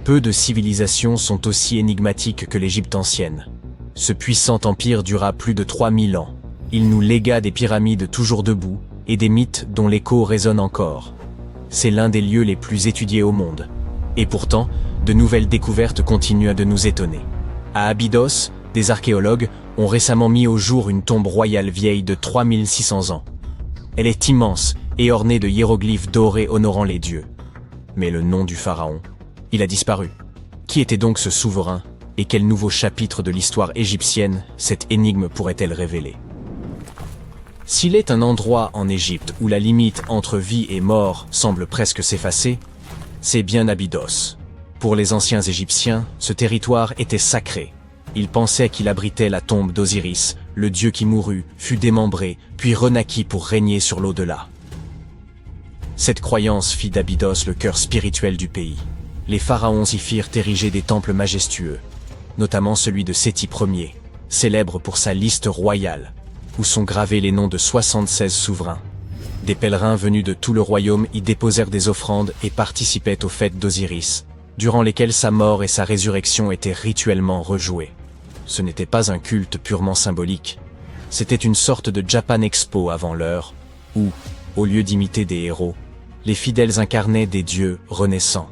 Peu de civilisations sont aussi énigmatiques que l'Égypte ancienne. Ce puissant empire dura plus de 3000 ans. Il nous légua des pyramides toujours debout et des mythes dont l'écho résonne encore. C'est l'un des lieux les plus étudiés au monde. Et pourtant, de nouvelles découvertes continuent de nous étonner. À Abydos, des archéologues ont récemment mis au jour une tombe royale vieille de 3600 ans. Elle est immense et ornée de hiéroglyphes dorés honorant les dieux. Mais le nom du pharaon, il a disparu. Qui était donc ce souverain et quel nouveau chapitre de l'histoire égyptienne cette énigme pourrait-elle révéler? S'il est un endroit en Égypte où la limite entre vie et mort semble presque s'effacer, c'est bien Abydos. Pour les anciens Égyptiens, ce territoire était sacré. Ils pensaient qu'il abritait la tombe d'Osiris, le dieu qui mourut, fut démembré, puis renaquit pour régner sur l'au-delà. Cette croyance fit d'Abydos le cœur spirituel du pays. Les pharaons y firent ériger des temples majestueux, notamment celui de Séti Ier, célèbre pour sa liste royale, où sont gravés les noms de 76 souverains. Des pèlerins venus de tout le royaume y déposèrent des offrandes et participaient aux fêtes d'Osiris, durant lesquelles sa mort et sa résurrection étaient rituellement rejouées. Ce n'était pas un culte purement symbolique, c'était une sorte de Japan Expo avant l'heure, où, au lieu d'imiter des héros, les fidèles incarnaient des dieux renaissants.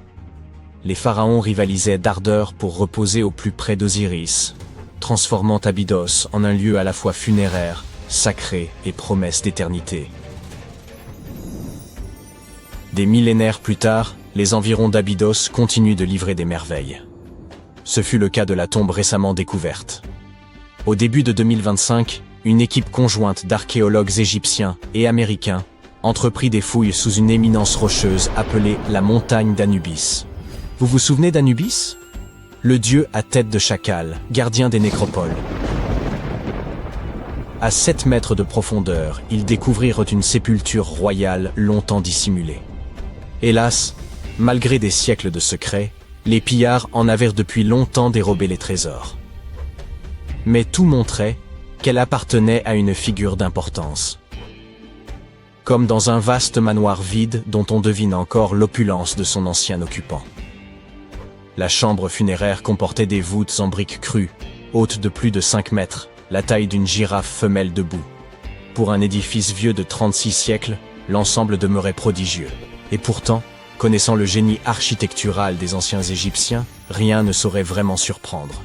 Les pharaons rivalisaient d'ardeur pour reposer au plus près d'Osiris, transformant Abydos en un lieu à la fois funéraire, sacré et promesse d'éternité. Des millénaires plus tard, les environs d'Abydos continuent de livrer des merveilles. Ce fut le cas de la tombe récemment découverte. Au début de 2025, une équipe conjointe d'archéologues égyptiens et américains entreprit des fouilles sous une éminence rocheuse appelée la montagne d'Anubis. Vous vous souvenez d'Anubis? Le dieu à tête de chacal, gardien des nécropoles. À 7 mètres de profondeur, ils découvrirent une sépulture royale longtemps dissimulée. Hélas, malgré des siècles de secrets, les pillards en avaient depuis longtemps dérobé les trésors. Mais tout montrait qu'elle appartenait à une figure d'importance. Comme dans un vaste manoir vide dont on devine encore l'opulence de son ancien occupant. La chambre funéraire comportait des voûtes en briques crues, hautes de plus de 5 mètres, la taille d'une girafe femelle debout. Pour un édifice vieux de 36 siècles, l'ensemble demeurait prodigieux. Et pourtant, connaissant le génie architectural des anciens Égyptiens, rien ne saurait vraiment surprendre.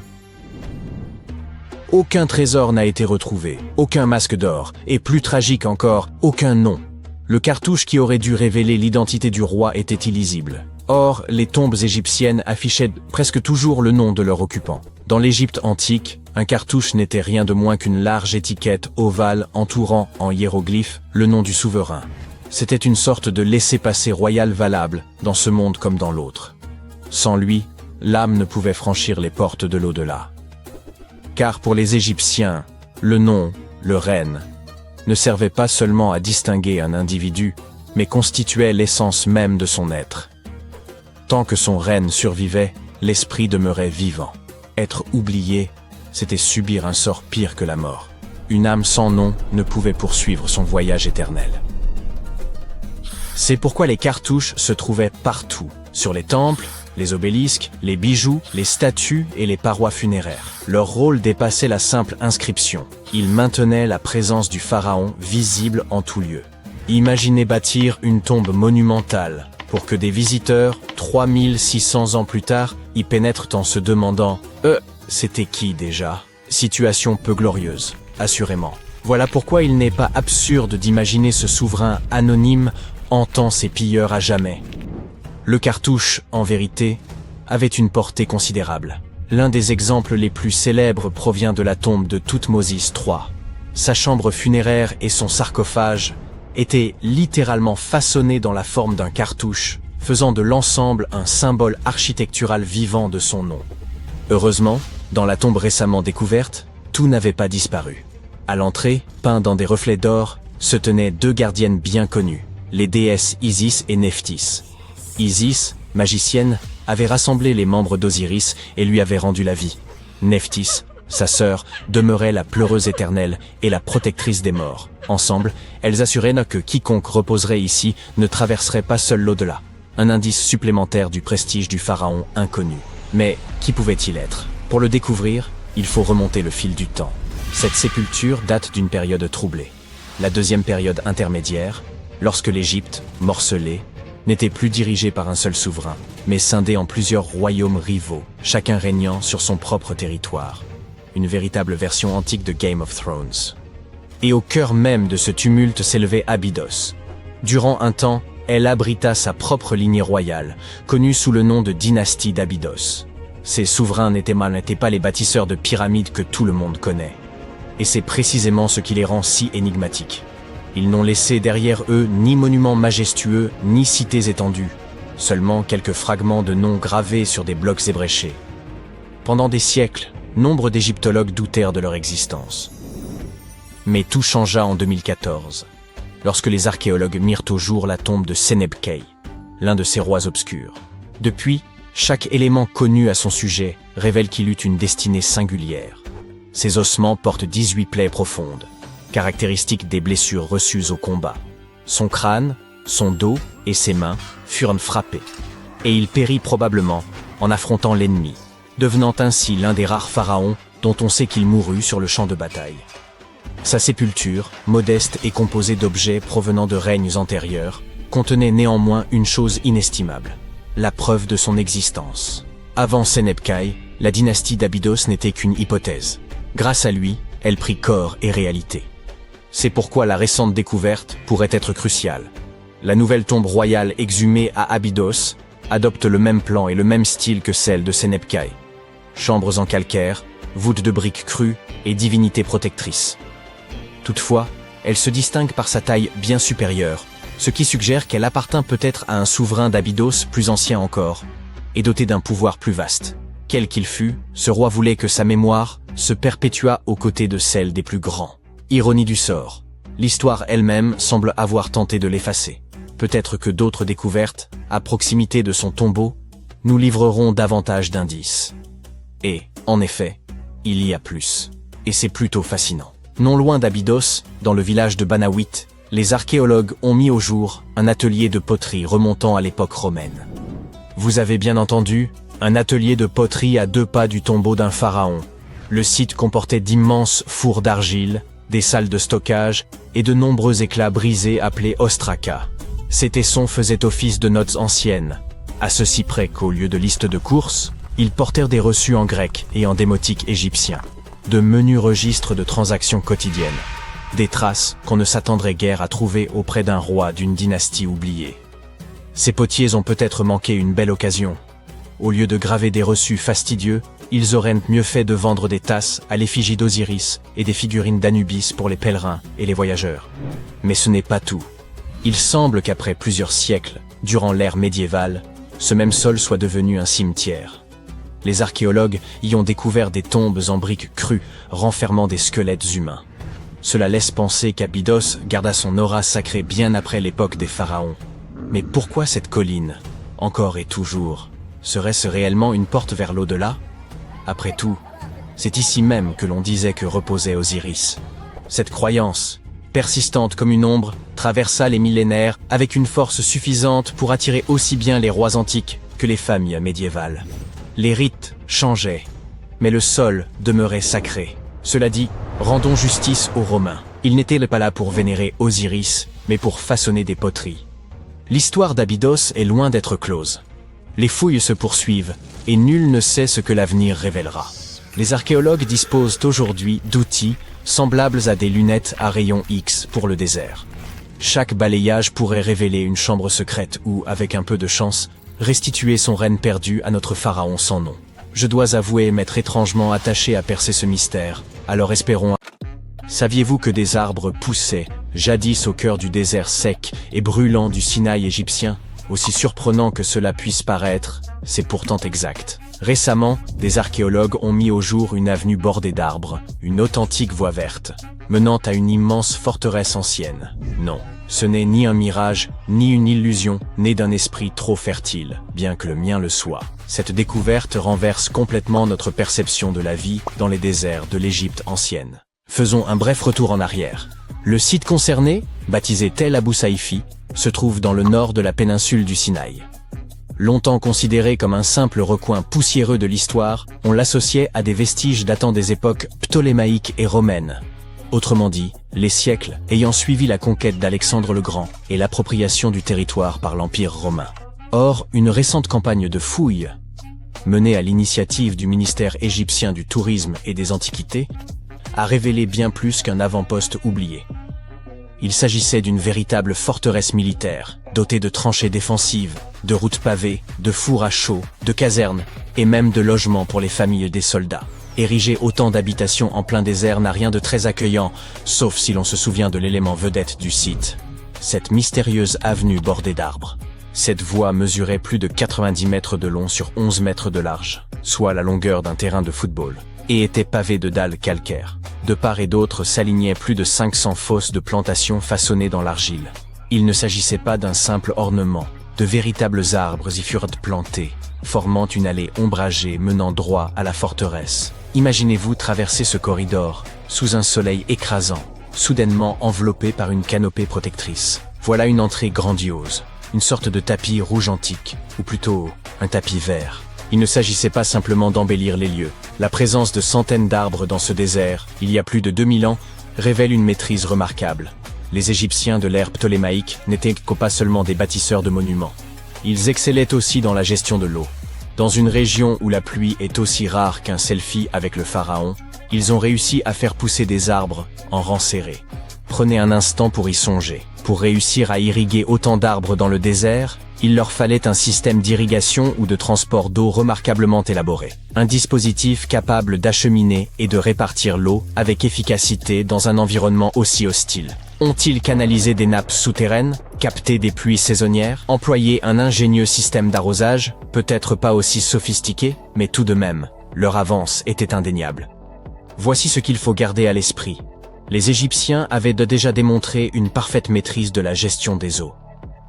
Aucun trésor n'a été retrouvé, aucun masque d'or, et plus tragique encore, aucun nom. Le cartouche qui aurait dû révéler l'identité du roi était illisible. Or, les tombes égyptiennes affichaient presque toujours le nom de leur occupant. Dans l'Égypte antique, un cartouche n'était rien de moins qu'une large étiquette ovale entourant, en hiéroglyphes, le nom du souverain. C'était une sorte de laissez-passer royal valable, dans ce monde comme dans l'autre. Sans lui, l'âme ne pouvait franchir les portes de l'au-delà. Car pour les Égyptiens, le nom, le reine, ne servait pas seulement à distinguer un individu, mais constituait l'essence même de son être. Tant que son règne survivait, l'esprit demeurait vivant. Être oublié, c'était subir un sort pire que la mort. Une âme sans nom ne pouvait poursuivre son voyage éternel. C'est pourquoi les cartouches se trouvaient partout, sur les temples, les obélisques, les bijoux, les statues et les parois funéraires. Leur rôle dépassait la simple inscription. Ils maintenaient la présence du pharaon visible en tout lieu. Imaginez bâtir une tombe monumentale pour que des visiteurs, 3600 ans plus tard, y pénètrent en se demandant « c'était qui déjà ?» Situation peu glorieuse, assurément. Voilà pourquoi il n'est pas absurde d'imaginer ce souverain anonyme hantant ses pilleurs à jamais. Le cartouche, en vérité, avait une portée considérable. L'un des exemples les plus célèbres provient de la tombe de Thoutmôsis III. Sa chambre funéraire et son sarcophage étaient littéralement façonnés dans la forme d'un cartouche, faisant de l'ensemble un symbole architectural vivant de son nom. Heureusement, dans la tombe récemment découverte, tout n'avait pas disparu. À l'entrée, peints dans des reflets d'or, se tenaient 2 gardiennes bien connues, les déesses Isis et Nephthys. Isis, magicienne, avait rassemblé les membres d'Osiris et lui avait rendu la vie. Nephthys, sa sœur, demeurait la pleureuse éternelle et la protectrice des morts. Ensemble, elles assuraient que quiconque reposerait ici ne traverserait pas seul l'au-delà. un indice supplémentaire du prestige du pharaon inconnu. Mais qui pouvait-il être? Pour le découvrir, il faut remonter le fil du temps. Cette sépulture date d'une période troublée. La deuxième période intermédiaire, lorsque l'Égypte, morcelée, n'était plus dirigée par un seul souverain, mais scindée en plusieurs royaumes rivaux, chacun régnant sur son propre territoire. Une véritable version antique de Game of Thrones. Et au cœur même de ce tumulte s'élevait Abydos. Durant un temps, elle abrita sa propre lignée royale, connue sous le nom de dynastie d'Abydos. Ces souverains n'étaient pas les bâtisseurs de pyramides que tout le monde connaît. Et c'est précisément ce qui les rend si énigmatiques. Ils n'ont laissé derrière eux ni monuments majestueux, ni cités étendues, seulement quelques fragments de noms gravés sur des blocs ébréchés. Pendant des siècles, nombre d'égyptologues doutèrent de leur existence. Mais tout changea en 2014, lorsque les archéologues mirent au jour la tombe de Senebkhay, l'un de ces rois obscurs. Depuis, chaque élément connu à son sujet révèle qu'il eut une destinée singulière. Ses ossements portent 18 plaies profondes, caractéristiques des blessures reçues au combat. Son crâne, son dos et ses mains furent frappés, et il périt probablement en affrontant l'ennemi, devenant ainsi l'un des rares pharaons dont on sait qu'il mourut sur le champ de bataille. Sa sépulture, modeste et composée d'objets provenant de règnes antérieurs, contenait néanmoins une chose inestimable, la preuve de son existence. Avant Senebkhay, la dynastie d'Abydos n'était qu'une hypothèse. Grâce à lui, elle prit corps et réalité. C'est pourquoi la récente découverte pourrait être cruciale. La nouvelle tombe royale exhumée à Abydos adopte le même plan et le même style que celle de Senebkhay. Chambres en calcaire, voûtes de briques crues et divinité protectrice. Toutefois, elle se distingue par sa taille bien supérieure, ce qui suggère qu'elle appartint peut-être à un souverain d'Abydos plus ancien encore, et doté d'un pouvoir plus vaste. Quel qu'il fût, ce roi voulait que sa mémoire se perpétuât aux côtés de celle des plus grands. Ironie du sort, l'histoire elle-même semble avoir tenté de l'effacer. Peut-être que d'autres découvertes, à proximité de son tombeau, nous livreront davantage d'indices. Et, en effet, il y a plus. Et c'est plutôt fascinant. Non loin d'Abydos, dans le village de Banawit, les archéologues ont mis au jour un atelier de poterie remontant à l'époque romaine. Vous avez bien entendu, un atelier de poterie à 2 pas du tombeau d'un pharaon. Le site comportait d'immenses fours d'argile, des salles de stockage et de nombreux éclats brisés appelés ostraka. Ces tessons faisaient office de notes anciennes, à ceci près qu'au lieu de listes de courses, ils portèrent des reçus en grec et en démotique égyptien, de menus registres de transactions quotidiennes, des traces qu'on ne s'attendrait guère à trouver auprès d'un roi d'une dynastie oubliée. Ces potiers ont peut-être manqué une belle occasion. Au lieu de graver des reçus fastidieux, ils auraient mieux fait de vendre des tasses à l'effigie d'Osiris et des figurines d'Anubis pour les pèlerins et les voyageurs. Mais ce n'est pas tout. Il semble qu'après plusieurs siècles, durant l'ère médiévale, ce même sol soit devenu un cimetière. Les archéologues y ont découvert des tombes en briques crues renfermant des squelettes humains. Cela laisse penser qu'Abydos garda son aura sacrée bien après l'époque des pharaons. Mais pourquoi cette colline, encore et toujours, serait-ce réellement une porte vers l'au-delà? Après tout, c'est ici même que l'on disait que reposait Osiris. Cette croyance, persistante comme une ombre, traversa les millénaires avec une force suffisante pour attirer aussi bien les rois antiques que les familles médiévales. Les rites changeaient, mais le sol demeurait sacré. Cela dit, rendons justice aux Romains. Ils n'étaient pas là pour vénérer Osiris, mais pour façonner des poteries. L'histoire d'Abydos est loin d'être close. Les fouilles se poursuivent, et nul ne sait ce que l'avenir révélera. Les archéologues disposent aujourd'hui d'outils semblables à des lunettes à rayons X pour le désert. Chaque balayage pourrait révéler une chambre secrète ou, avec un peu de chance, restituer son règne perdu à notre pharaon sans nom. Je dois avouer m'être étrangement attaché à percer ce mystère, alors espérons. Saviez-vous que des arbres poussaient, jadis au cœur du désert sec et brûlant du Sinaï égyptien? Aussi surprenant que cela puisse paraître, c'est pourtant exact. Récemment, des archéologues ont mis au jour une avenue bordée d'arbres, une authentique voie verte, menant à une immense forteresse ancienne. Non, ce n'est ni un mirage, ni une illusion, née d'un esprit trop fertile, bien que le mien le soit. Cette découverte renverse complètement notre perception de la vie dans les déserts de l'Égypte ancienne. Faisons un bref retour en arrière. Le site concerné, baptisé Tel Abou Saifi, se trouve dans le nord de la péninsule du Sinaï. Longtemps considéré comme un simple recoin poussiéreux de l'histoire, on l'associait à des vestiges datant des époques ptolémaïques et romaines. Autrement dit, les siècles ayant suivi la conquête d'Alexandre le Grand et l'appropriation du territoire par l'Empire romain. Or, une récente campagne de fouilles, menée à l'initiative du ministère égyptien du Tourisme et des Antiquités, a révélé bien plus qu'un avant-poste oublié. Il s'agissait d'une véritable forteresse militaire, dotée de tranchées défensives, de routes pavées, de fours à chaux, de casernes, et même de logements pour les familles des soldats. Ériger autant d'habitations en plein désert n'a rien de très accueillant, sauf si l'on se souvient de l'élément vedette du site. Cette mystérieuse avenue bordée d'arbres. Cette voie mesurait plus de 90 mètres de long sur 11 mètres de large, soit la longueur d'un terrain de football, et était pavée de dalles calcaires. De part et d'autre s'alignaient plus de 500 fosses de plantations façonnées dans l'argile. Il ne s'agissait pas d'un simple ornement, de véritables arbres y furent plantés, formant une allée ombragée menant droit à la forteresse. Imaginez-vous traverser ce corridor, sous un soleil écrasant, soudainement enveloppé par une canopée protectrice. Voilà une entrée grandiose, une sorte de tapis rouge antique, ou plutôt un tapis vert. Il ne s'agissait pas simplement d'embellir les lieux. La présence de centaines d'arbres dans ce désert, il y a plus de 2000 ans, révèle une maîtrise remarquable. Les Égyptiens de l'ère ptolémaïque n'étaient pas seulement des bâtisseurs de monuments. Ils excellaient aussi dans la gestion de l'eau. Dans une région où la pluie est aussi rare qu'un selfie avec le pharaon, ils ont réussi à faire pousser des arbres en rang serré. Prenez un instant pour y songer. Pour réussir à irriguer autant d'arbres dans le désert, il leur fallait un système d'irrigation ou de transport d'eau remarquablement élaboré. Un dispositif capable d'acheminer et de répartir l'eau avec efficacité dans un environnement aussi hostile. Ont-ils canalisé des nappes souterraines, capté des pluies saisonnières, employé un ingénieux système d'arrosage, peut-être pas aussi sophistiqué, mais tout de même, leur avance était indéniable. Voici ce qu'il faut garder à l'esprit. Les Égyptiens avaient déjà démontré une parfaite maîtrise de la gestion des eaux.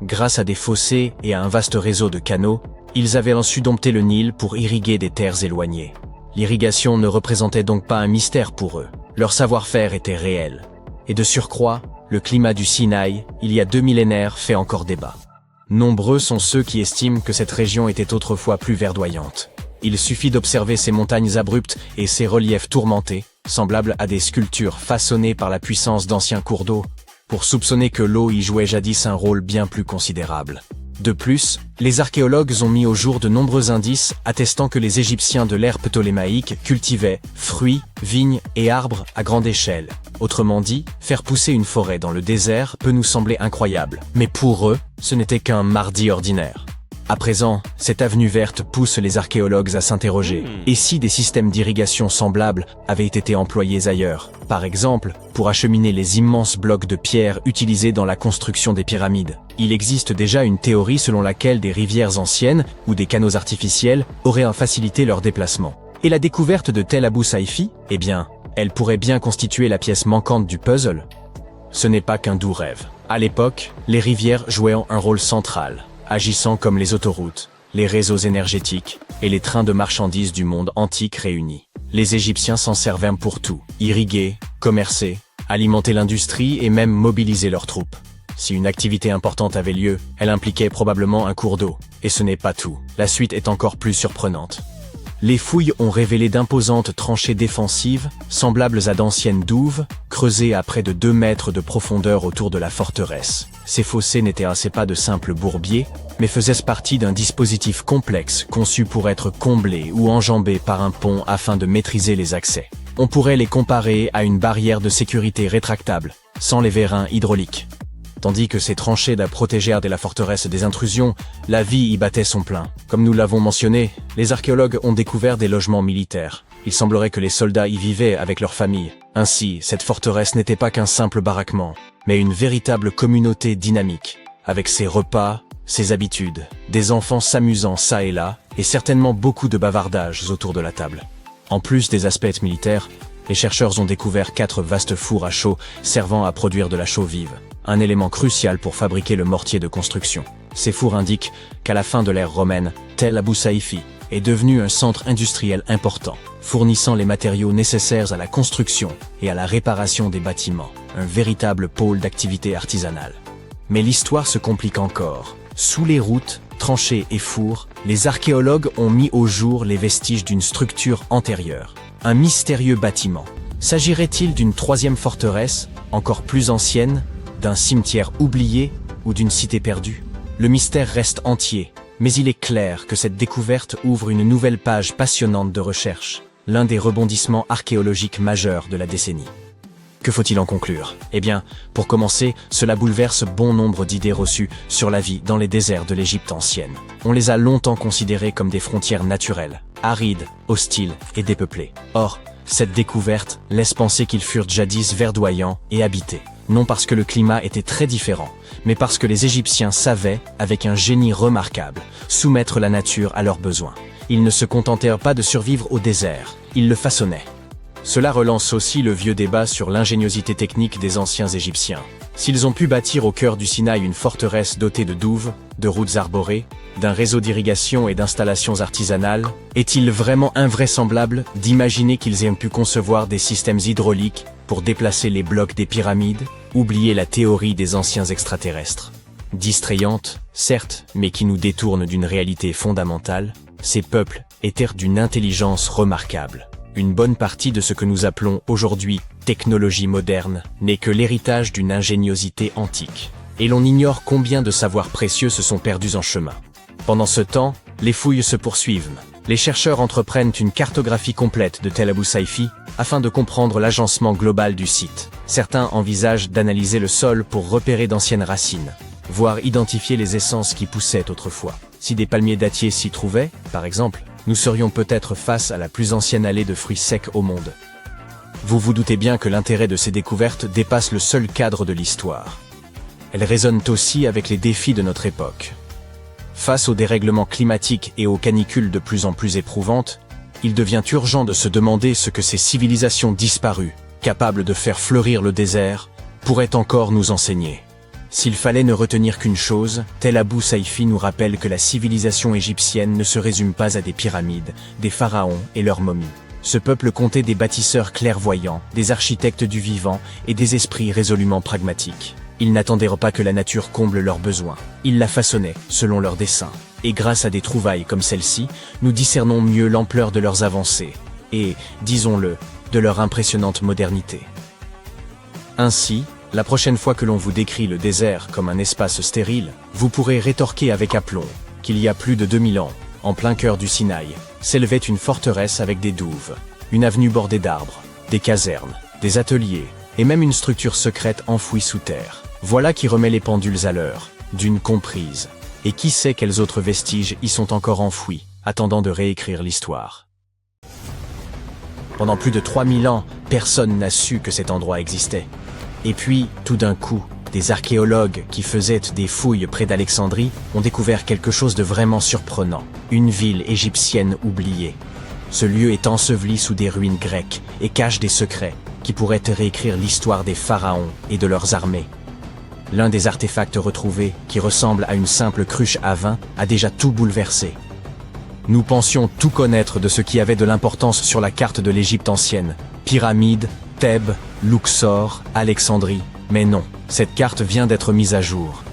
Grâce à des fossés et à un vaste réseau de canaux, ils avaient su dompter le Nil pour irriguer des terres éloignées. L'irrigation ne représentait donc pas un mystère pour eux. Leur savoir-faire était réel. Et de surcroît, le climat du Sinaï, il y a 2 millénaires, fait encore débat. Nombreux sont ceux qui estiment que cette région était autrefois plus verdoyante. Il suffit d'observer ces montagnes abruptes et ces reliefs tourmentés, semblables à des sculptures façonnées par la puissance d'anciens cours d'eau, pour soupçonner que l'eau y jouait jadis un rôle bien plus considérable. De plus, les archéologues ont mis au jour de nombreux indices attestant que les Égyptiens de l'ère ptolémaïque cultivaient fruits, vignes et arbres à grande échelle. Autrement dit, faire pousser une forêt dans le désert peut nous sembler incroyable, mais pour eux, ce n'était qu'un mardi ordinaire. À présent, cette avenue verte pousse les archéologues à s'interroger. Et si des systèmes d'irrigation semblables avaient été employés ailleurs? Par exemple, pour acheminer les immenses blocs de pierre utilisés dans la construction des pyramides. Il existe déjà une théorie selon laquelle des rivières anciennes ou des canaux artificiels auraient facilité leur déplacement. Et la découverte de Tel Abou Saifi? Eh bien, elle pourrait bien constituer la pièce manquante du puzzle. Ce n'est pas qu'un doux rêve. À l'époque, les rivières jouaient un rôle central, agissant comme les autoroutes, les réseaux énergétiques et les trains de marchandises du monde antique réunis. Les Égyptiens s'en servaient pour tout, irriguer, commercer, alimenter l'industrie et même mobiliser leurs troupes. Si une activité importante avait lieu, elle impliquait probablement un cours d'eau. Et ce n'est pas tout. La suite est encore plus surprenante. Les fouilles ont révélé d'imposantes tranchées défensives, semblables à d'anciennes douves, creusées à près de 2 mètres de profondeur autour de la forteresse. Ces fossés n'étaient pas de simples bourbiers, mais faisaient partie d'un dispositif complexe conçu pour être comblé ou enjambé par un pont afin de maîtriser les accès. On pourrait les comparer à une barrière de sécurité rétractable, sans les vérins hydrauliques. Tandis que ces tranchées protégèrent de la forteresse des intrusions, la vie y battait son plein. Comme nous l'avons mentionné, les archéologues ont découvert des logements militaires. Il semblerait que les soldats y vivaient avec leurs familles. Ainsi, cette forteresse n'était pas qu'un simple baraquement, mais une véritable communauté dynamique, avec ses repas, ses habitudes, des enfants s'amusant ça et là, et certainement beaucoup de bavardages autour de la table. En plus des aspects militaires, les chercheurs ont découvert 4 vastes fours à chaux servant à produire de la chaux vive, un élément crucial pour fabriquer le mortier de construction. Ces fours indiquent qu'à la fin de l'ère romaine, Tel Abou Saifi est devenu un centre industriel important, fournissant les matériaux nécessaires à la construction et à la réparation des bâtiments, un véritable pôle d'activité artisanale. Mais l'histoire se complique encore. Sous les routes, tranchées et fours, les archéologues ont mis au jour les vestiges d'une structure antérieure. Un mystérieux bâtiment. S'agirait-il d'une troisième forteresse, encore plus ancienne, d'un cimetière oublié ou d'une cité perdue? Le mystère reste entier, mais il est clair que cette découverte ouvre une nouvelle page passionnante de recherche, l'un des rebondissements archéologiques majeurs de la décennie. Que faut-il en conclure? Eh bien, pour commencer, cela bouleverse bon nombre d'idées reçues sur la vie dans les déserts de l'Égypte ancienne. On les a longtemps considérés comme des frontières naturelles, arides, hostiles et dépeuplées. Or, cette découverte laisse penser qu'ils furent jadis verdoyants et habités. Non parce que le climat était très différent, mais parce que les Égyptiens savaient, avec un génie remarquable, soumettre la nature à leurs besoins. Ils ne se contentèrent pas de survivre au désert, ils le façonnaient. Cela relance aussi le vieux débat sur l'ingéniosité technique des anciens Égyptiens. S'ils ont pu bâtir au cœur du Sinaï une forteresse dotée de douves, de routes arborées, d'un réseau d'irrigation et d'installations artisanales, est-il vraiment invraisemblable d'imaginer qu'ils aient pu concevoir des systèmes hydrauliques pour déplacer les blocs des pyramides? Oublier la théorie des anciens extraterrestres. Distrayante, certes, mais qui nous détourne d'une réalité fondamentale, ces peuples étaient d'une intelligence remarquable. Une bonne partie de ce que nous appelons aujourd'hui technologie moderne n'est que l'héritage d'une ingéniosité antique. Et l'on ignore combien de savoirs précieux se sont perdus en chemin. Pendant ce temps, les fouilles se poursuivent. Les chercheurs entreprennent une cartographie complète de Tel Abou Saifi afin de comprendre l'agencement global du site. Certains envisagent d'analyser le sol pour repérer d'anciennes racines, voire identifier les essences qui poussaient autrefois. Si des palmiers dattiers s'y trouvaient, par exemple, nous serions peut-être face à la plus ancienne allée de fruits secs au monde. Vous vous doutez bien que l'intérêt de ces découvertes dépasse le seul cadre de l'histoire. Elles résonnent aussi avec les défis de notre époque. Face aux dérèglements climatiques et aux canicules de plus en plus éprouvantes, il devient urgent de se demander ce que ces civilisations disparues, capables de faire fleurir le désert, pourraient encore nous enseigner. S'il fallait ne retenir qu'une chose, Tel Abou Saifi nous rappelle que la civilisation égyptienne ne se résume pas à des pyramides, des pharaons et leurs momies. Ce peuple comptait des bâtisseurs clairvoyants, des architectes du vivant et des esprits résolument pragmatiques. Ils n'attendaient pas que la nature comble leurs besoins. Ils la façonnaient selon leurs desseins. Et grâce à des trouvailles comme celle-ci, nous discernons mieux l'ampleur de leurs avancées et, disons-le, de leur impressionnante modernité. Ainsi, la prochaine fois que l'on vous décrit le désert comme un espace stérile, vous pourrez rétorquer avec aplomb qu'il y a plus de 2000 ans, en plein cœur du Sinaï, s'élevait une forteresse avec des douves, une avenue bordée d'arbres, des casernes, des ateliers, et même une structure secrète enfouie sous terre. Voilà qui remet les pendules à l'heure, d'une comprise. Et qui sait quels autres vestiges y sont encore enfouis, attendant de réécrire l'histoire. Pendant plus de 3000 ans, personne n'a su que cet endroit existait. Et puis, tout d'un coup, des archéologues qui faisaient des fouilles près d'Alexandrie ont découvert quelque chose de vraiment surprenant. Une ville égyptienne oubliée. Ce lieu est enseveli sous des ruines grecques et cache des secrets qui pourraient réécrire l'histoire des pharaons et de leurs armées. L'un des artefacts retrouvés, qui ressemble à une simple cruche à vin, a déjà tout bouleversé. Nous pensions tout connaître de ce qui avait de l'importance sur la carte de l'Égypte ancienne. Pyramides, Thèbes, Luxor, Alexandrie. Mais non, cette carte vient d'être mise à jour.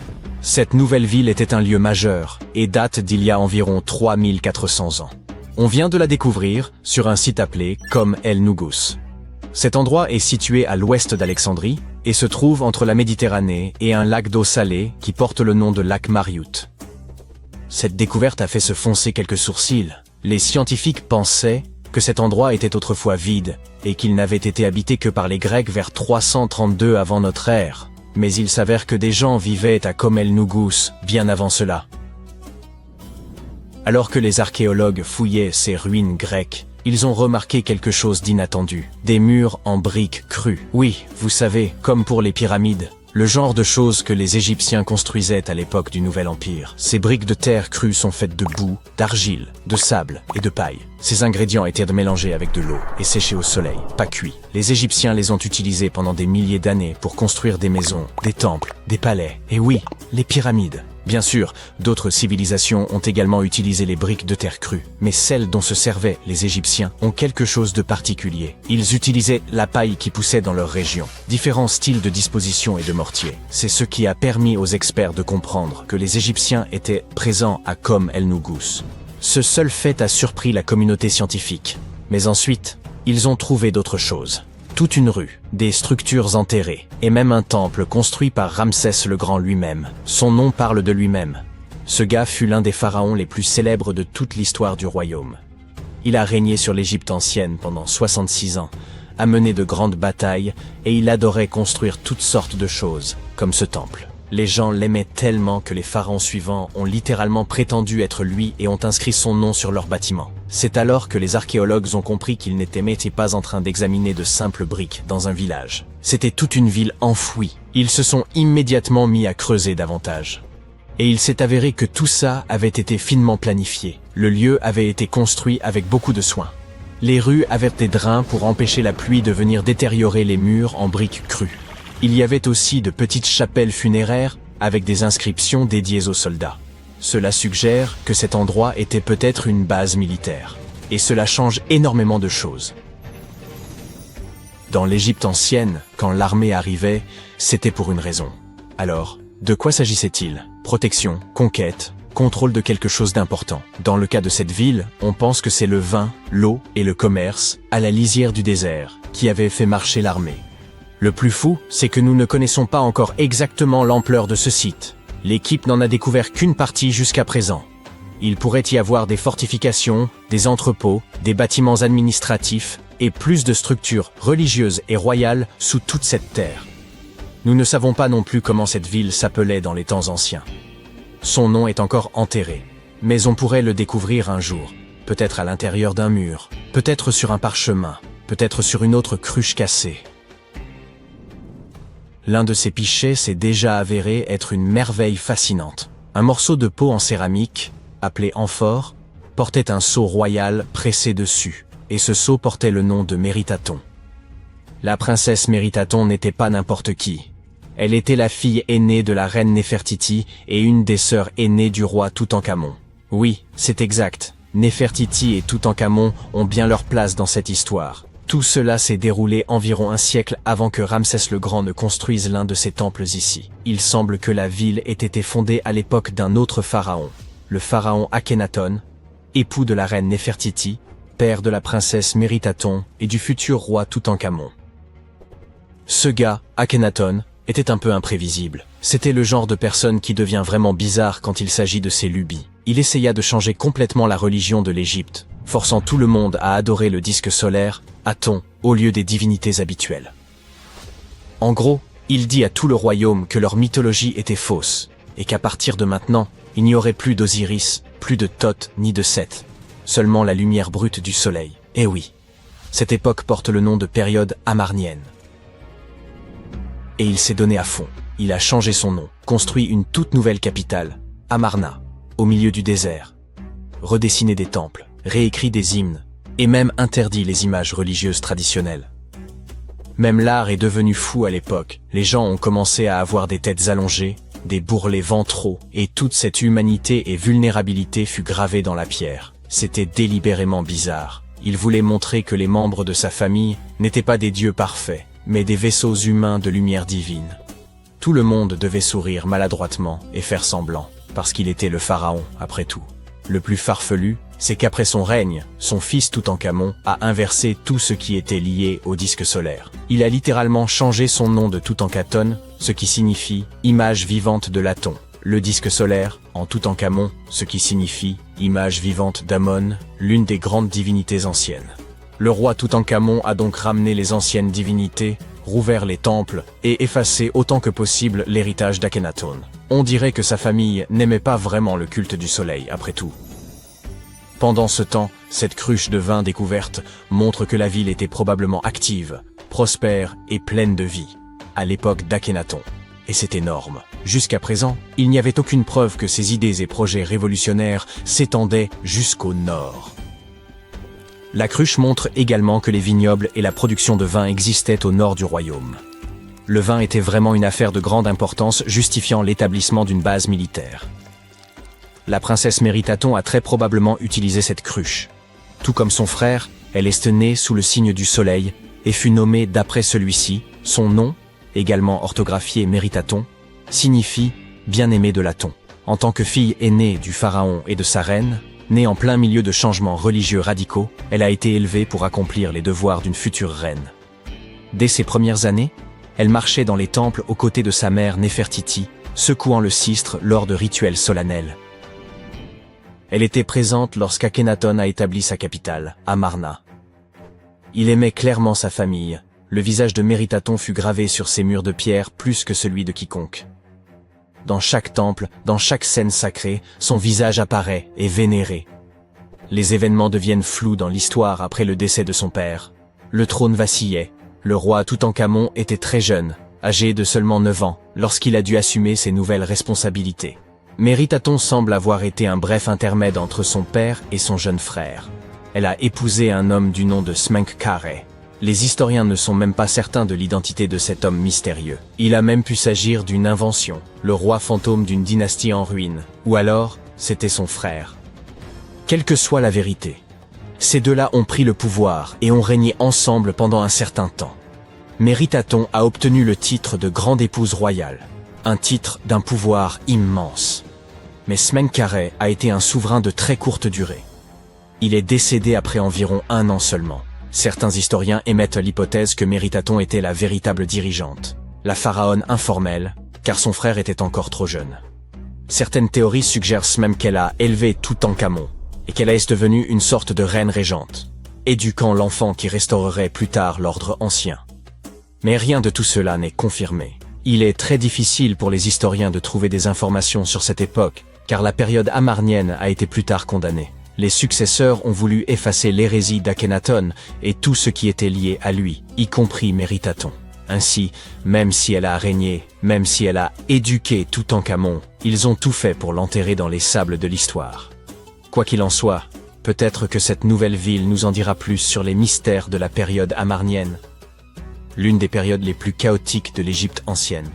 Cette nouvelle ville était un lieu majeur et date d'il y a environ 3400 ans. On vient de la découvrir sur un site appelé Kom El Nougus. Cet endroit est situé à l'ouest d'Alexandrie et se trouve entre la Méditerranée et un lac d'eau salée qui porte le nom de lac Mariout. Cette découverte a fait se foncer quelques sourcils. Les scientifiques pensaient que cet endroit était autrefois vide et qu'il n'avait été habité que par les Grecs vers 332 avant notre ère. Mais il s'avère que des gens vivaient à Kom El Nougus bien avant cela. Alors que les archéologues fouillaient ces ruines grecques, ils ont remarqué quelque chose d'inattendu. Des murs en briques crues. Oui, vous savez, comme pour les pyramides. Le genre de choses que les Égyptiens construisaient à l'époque du Nouvel Empire. Ces briques de terre crue sont faites de boue, d'argile, de sable et de paille. Ces ingrédients étaient mélangés avec de l'eau et séchés au soleil, pas cuits. Les Égyptiens les ont utilisés pendant des milliers d'années pour construire des maisons, des temples, des palais, et oui, les pyramides. Bien sûr, d'autres civilisations ont également utilisé les briques de terre crue, mais celles dont se servaient les Égyptiens ont quelque chose de particulier. Ils utilisaient la paille qui poussait dans leur région, différents styles de disposition et de mortier. C'est ce qui a permis aux experts de comprendre que les Égyptiens étaient présents à Kom el Nougus. Ce seul fait a surpris la communauté scientifique. Mais ensuite, ils ont trouvé d'autres choses. Toute une rue, des structures enterrées, et même un temple construit par Ramsès le Grand lui-même. Son nom parle de lui-même. Ce gars fut l'un des pharaons les plus célèbres de toute l'histoire du royaume. Il a régné sur l'Égypte ancienne pendant 66 ans, a mené de grandes batailles, et il adorait construire toutes sortes de choses, comme ce temple. Les gens l'aimaient tellement que les pharaons suivants ont littéralement prétendu être lui et ont inscrit son nom sur leurs bâtiments. C'est alors que les archéologues ont compris qu'ils n'étaient pas en train d'examiner de simples briques dans un village. C'était toute une ville enfouie. Ils se sont immédiatement mis à creuser davantage. Et il s'est avéré que tout ça avait été finement planifié. Le lieu avait été construit avec beaucoup de soin. Les rues avaient des drains pour empêcher la pluie de venir détériorer les murs en briques crues. Il y avait aussi de petites chapelles funéraires avec des inscriptions dédiées aux soldats. Cela suggère que cet endroit était peut-être une base militaire. Et cela change énormément de choses. Dans l'Égypte ancienne, quand l'armée arrivait, c'était pour une raison. Alors, de quoi s'agissait-il? Protection, conquête, contrôle de quelque chose d'important. Dans le cas de cette ville, on pense que c'est le vin, l'eau et le commerce, à la lisière du désert, qui avaient fait marcher l'armée. Le plus fou, c'est que nous ne connaissons pas encore exactement l'ampleur de ce site. L'équipe n'en a découvert qu'une partie jusqu'à présent. Il pourrait y avoir des fortifications, des entrepôts, des bâtiments administratifs et plus de structures religieuses et royales sous toute cette terre. Nous ne savons pas non plus comment cette ville s'appelait dans les temps anciens. Son nom est encore enterré, mais on pourrait le découvrir un jour, peut-être à l'intérieur d'un mur, peut-être sur un parchemin, peut-être sur une autre cruche cassée. L'un de ces pichets s'est déjà avéré être une merveille fascinante. Un morceau de peau en céramique, appelé amphore, portait un sceau royal pressé dessus, et ce sceau portait le nom de Méritaton. La princesse Méritaton n'était pas n'importe qui. Elle était la fille aînée de la reine Néfertiti et une des sœurs aînées du roi Toutankhamon. Oui, c'est exact, Néfertiti et Toutankhamon ont bien leur place dans cette histoire. Tout cela s'est déroulé environ un siècle avant que Ramsès le Grand ne construise l'un de ses temples ici. Il semble que la ville ait été fondée à l'époque d'un autre pharaon, le pharaon Akhenaton, époux de la reine Néfertiti, père de la princesse Méritaton et du futur roi Toutankhamon. Ce gars, Akhenaton, était un peu imprévisible. C'était le genre de personne qui devient vraiment bizarre quand il s'agit de ses lubies. Il essaya de changer complètement la religion de l'Égypte, forçant tout le monde à adorer le disque solaire, Aton, au lieu des divinités habituelles. En gros, il dit à tout le royaume que leur mythologie était fausse, et qu'à partir de maintenant, il n'y aurait plus d'Osiris, plus de Thoth ni de Seth, seulement la lumière brute du soleil. Eh oui, cette époque porte le nom de période amarnienne. Et il s'est donné à fond. Il a changé son nom, construit une toute nouvelle capitale, Amarna, au milieu du désert, redessiné des temples, réécrit des hymnes, et même interdit les images religieuses traditionnelles. Même l'art est devenu fou à l'époque. Les gens ont commencé à avoir des têtes allongées, des bourrelets ventraux, et toute cette humanité et vulnérabilité fut gravée dans la pierre. C'était délibérément bizarre. Il voulait montrer que les membres de sa famille n'étaient pas des dieux parfaits, mais des vaisseaux humains de lumière divine. Tout le monde devait sourire maladroitement et faire semblant, parce qu'il était le pharaon, après tout. Le plus farfelu, c'est qu'après son règne, son fils Toutankhamon a inversé tout ce qui était lié au disque solaire. Il a littéralement changé son nom de Toutankhaton, ce qui signifie « image vivante de l'Aton ». Le disque solaire, en Toutankhamon, ce qui signifie « image vivante d'Amon », l'une des grandes divinités anciennes. Le roi Toutankhamon a donc ramené les anciennes divinités, rouvert les temples et effacé autant que possible l'héritage d'Akhenaton. On dirait que sa famille n'aimait pas vraiment le culte du soleil, après tout. Pendant ce temps, cette cruche de vin découverte montre que la ville était probablement active, prospère et pleine de vie, à l'époque d'Akhenaton. Et c'est énorme. Jusqu'à présent, il n'y avait aucune preuve que ses idées et projets révolutionnaires s'étendaient jusqu'au nord. La cruche montre également que les vignobles et la production de vin existaient au nord du royaume. Le vin était vraiment une affaire de grande importance, justifiant l'établissement d'une base militaire. La princesse Méritaton a très probablement utilisé cette cruche. Tout comme son frère, elle est née sous le signe du soleil et fut nommée d'après celui-ci. Son nom, également orthographié Méritaton, signifie « bien-aimé de Laton ». En tant que fille aînée du pharaon et de sa reine, née en plein milieu de changements religieux radicaux, elle a été élevée pour accomplir les devoirs d'une future reine. Dès ses premières années, elle marchait dans les temples aux côtés de sa mère Néfertiti, secouant le sistre lors de rituels solennels. Elle était présente lorsqu'Akhenaton a établi sa capitale, Amarna. Il aimait clairement sa famille. Le visage de Méritaton fut gravé sur ses murs de pierre plus que celui de quiconque. Dans chaque temple, dans chaque scène sacrée, son visage apparaît et vénéré. Les événements deviennent flous dans l'histoire après le décès de son père. Le trône vacillait. Le roi Toutankhamon était très jeune, âgé de seulement 9 ans, lorsqu'il a dû assumer ses nouvelles responsabilités. Méritaton semble avoir été un bref intermède entre son père et son jeune frère. Elle a épousé un homme du nom de Smenkhkare. Les historiens ne sont même pas certains de l'identité de cet homme mystérieux. Il a même pu s'agir d'une invention, le roi fantôme d'une dynastie en ruine, ou alors, c'était son frère. Quelle que soit la vérité, ces deux-là ont pris le pouvoir et ont régné ensemble pendant un certain temps. Méritaton a obtenu le titre de grande épouse royale, un titre d'un pouvoir immense. Mais Smenkhkare a été un souverain de très courte durée. Il est décédé après environ 1 an seulement. Certains historiens émettent l'hypothèse que Méritaton était la véritable dirigeante, la pharaone informelle, car son frère était encore trop jeune. Certaines théories suggèrent même qu'elle a élevé Toutankhamon, et qu'elle est devenue une sorte de reine régente, éduquant l'enfant qui restaurerait plus tard l'ordre ancien. Mais rien de tout cela n'est confirmé. Il est très difficile pour les historiens de trouver des informations sur cette époque, car la période amarnienne a été plus tard condamnée. Les successeurs ont voulu effacer l'hérésie d'Akhenaton et tout ce qui était lié à lui, y compris Méritaton. Ainsi, même si elle a régné, même si elle a éduqué Toutankhamon, ils ont tout fait pour l'enterrer dans les sables de l'histoire. Quoi qu'il en soit, peut-être que cette nouvelle ville nous en dira plus sur les mystères de la période amarnienne, l'une des périodes les plus chaotiques de l'Égypte ancienne.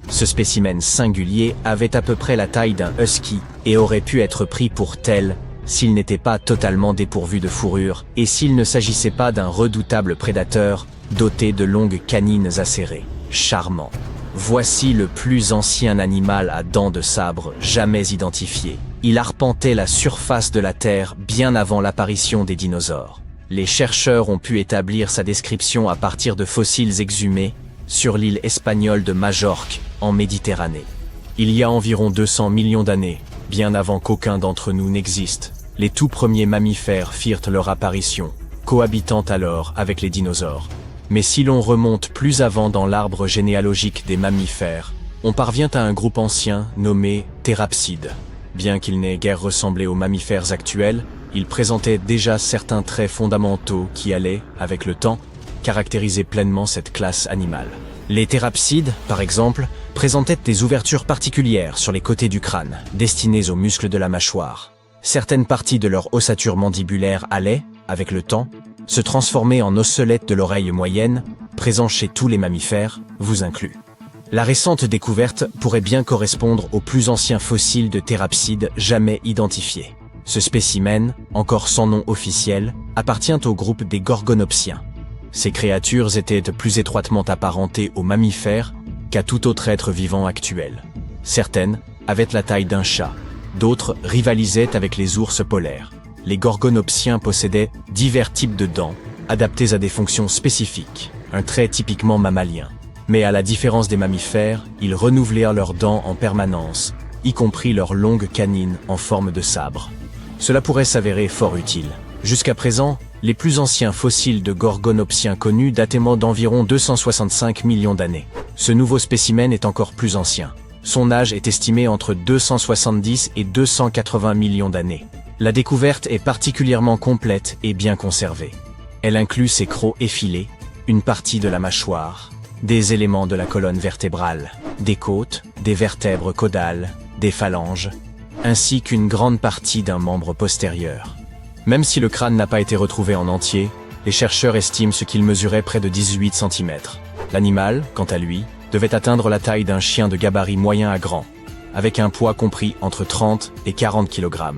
Ce spécimen singulier avait à peu près la taille d'un husky et aurait pu être pris pour tel s'il n'était pas totalement dépourvu de fourrure et s'il ne s'agissait pas d'un redoutable prédateur doté de longues canines acérées. Charmant. Voici le plus ancien animal à dents de sabre jamais identifié. Il arpentait la surface de la Terre bien avant l'apparition des dinosaures. Les chercheurs ont pu établir sa description à partir de fossiles exhumés sur l'île espagnole de Majorque, en Méditerranée. Il y a environ 200 millions d'années, bien avant qu'aucun d'entre nous n'existe, les tout premiers mammifères firent leur apparition, cohabitant alors avec les dinosaures. Mais si l'on remonte plus avant dans l'arbre généalogique des mammifères, on parvient à un groupe ancien nommé Thérapsides. Bien qu'il n'ait guère ressemblé aux mammifères actuels, il présentait déjà certains traits fondamentaux qui allaient, avec le temps, caractériser pleinement cette classe animale. Les thérapsides, par exemple, présentaient des ouvertures particulières sur les côtés du crâne, destinées aux muscles de la mâchoire. Certaines parties de leur ossature mandibulaire allaient, avec le temps, se transformer en osselettes de l'oreille moyenne, présents chez tous les mammifères, vous inclus. La récente découverte pourrait bien correspondre aux plus anciens fossiles de thérapsides jamais identifiés. Ce spécimen, encore sans nom officiel, appartient au groupe des gorgonopsiens. Ces créatures étaient plus étroitement apparentées aux mammifères qu'à tout autre être vivant actuel. Certaines avaient la taille d'un chat, d'autres rivalisaient avec les ours polaires. Les gorgonopsiens possédaient divers types de dents, adaptés à des fonctions spécifiques, un trait typiquement mammalien. Mais à la différence des mammifères, ils renouvelèrent leurs dents en permanence, y compris leurs longues canines en forme de sabre. Cela pourrait s'avérer fort utile. Jusqu'à présent, les plus anciens fossiles de gorgonopsiens connus dataient d'environ 265 millions d'années. Ce nouveau spécimen est encore plus ancien. Son âge est estimé entre 270 et 280 millions d'années. La découverte est particulièrement complète et bien conservée. Elle inclut ses crocs effilés, une partie de la mâchoire, des éléments de la colonne vertébrale, des côtes, des vertèbres caudales, des phalanges, ainsi qu'une grande partie d'un membre postérieur. Même si le crâne n'a pas été retrouvé en entier, les chercheurs estiment ce qu'il mesurait près de 18 cm. L'animal, quant à lui, devait atteindre la taille d'un chien de gabarit moyen à grand, avec un poids compris entre 30 et 40 kg.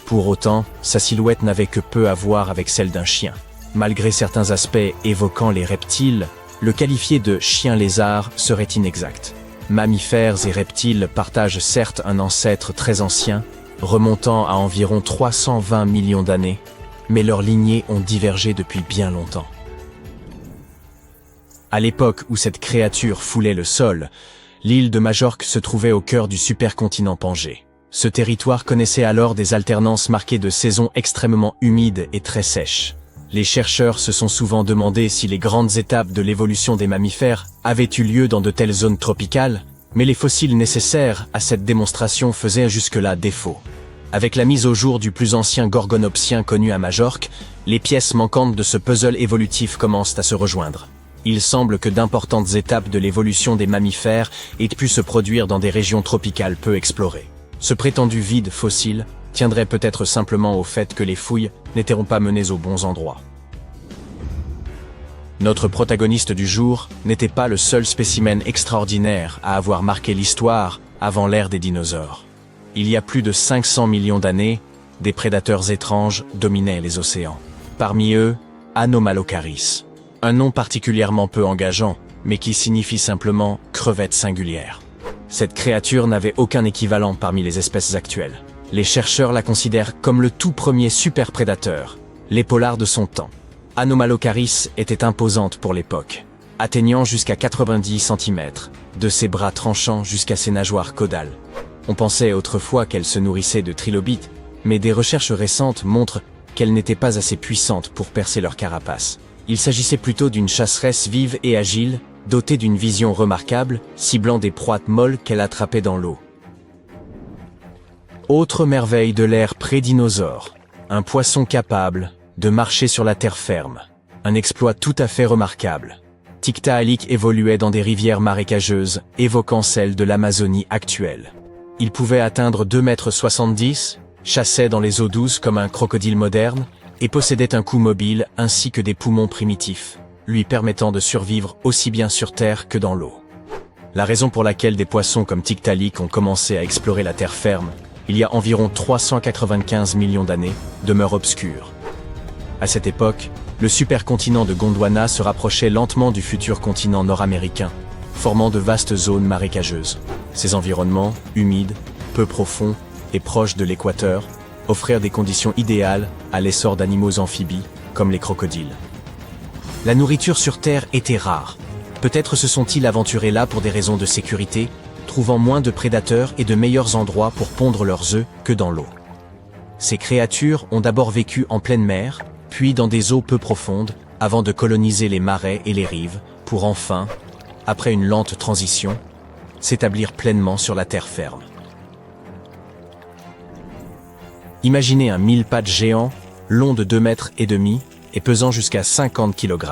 Pour autant, sa silhouette n'avait que peu à voir avec celle d'un chien. Malgré certains aspects évoquant les reptiles, le qualifier de chien-lézard serait inexact. Mammifères et reptiles partagent certes un ancêtre très ancien, remontant à environ 320 millions d'années, mais leurs lignées ont divergé depuis bien longtemps. À l'époque où cette créature foulait le sol, l'île de Majorque se trouvait au cœur du supercontinent Pangée. Ce territoire connaissait alors des alternances marquées de saisons extrêmement humides et très sèches. Les chercheurs se sont souvent demandé si les grandes étapes de l'évolution des mammifères avaient eu lieu dans de telles zones tropicales, mais les fossiles nécessaires à cette démonstration faisaient jusque-là défaut. Avec la mise au jour du plus ancien gorgonopsien connu à Majorque, les pièces manquantes de ce puzzle évolutif commencent à se rejoindre. Il semble que d'importantes étapes de l'évolution des mammifères aient pu se produire dans des régions tropicales peu explorées. Ce prétendu vide fossile tiendrait peut-être simplement au fait que les fouilles n'étaient pas menées aux bons endroits. Notre protagoniste du jour n'était pas le seul spécimen extraordinaire à avoir marqué l'histoire avant l'ère des dinosaures. Il y a plus de 500 millions d'années, des prédateurs étranges dominaient les océans. Parmi eux, Anomalocaris. Un nom particulièrement peu engageant, mais qui signifie simplement « crevette singulière ». Cette créature n'avait aucun équivalent parmi les espèces actuelles. Les chercheurs la considèrent comme le tout premier superprédateur, l'épaulard de son temps. Anomalocaris était imposante pour l'époque, atteignant jusqu'à 90 cm, de ses bras tranchants jusqu'à ses nageoires caudales. On pensait autrefois qu'elle se nourrissait de trilobites, mais des recherches récentes montrent qu'elle n'était pas assez puissante pour percer leur carapace. Il s'agissait plutôt d'une chasseresse vive et agile, dotée d'une vision remarquable, ciblant des proies molles qu'elle attrapait dans l'eau. Autre merveille de l'ère pré-dinosaure, un poisson capable de marcher sur la terre ferme. Un exploit tout à fait remarquable. Tiktaalik évoluait dans des rivières marécageuses, évoquant celles de l'Amazonie actuelle. Il pouvait atteindre 2,70 m, chassait dans les eaux douces comme un crocodile moderne, et possédait un cou mobile ainsi que des poumons primitifs, lui permettant de survivre aussi bien sur terre que dans l'eau. La raison pour laquelle des poissons comme Tiktaalik ont commencé à explorer la terre ferme, il y a environ 395 millions d'années, demeure obscure. À cette époque, le supercontinent de Gondwana se rapprochait lentement du futur continent nord-américain, formant de vastes zones marécageuses. Ces environnements, humides, peu profonds et proches de l'équateur, offrirent des conditions idéales à l'essor d'animaux amphibies, comme les crocodiles. La nourriture sur Terre était rare. Peut-être se sont-ils aventurés là pour des raisons de sécurité, trouvant moins de prédateurs et de meilleurs endroits pour pondre leurs œufs que dans l'eau. Ces créatures ont d'abord vécu en pleine mer, puis dans des eaux peu profondes, avant de coloniser les marais et les rives, pour enfin, après une lente transition, s'établir pleinement sur la terre ferme. Imaginez un mille-pattes géant, long de 2,5 mètres et pesant jusqu'à 50 kg.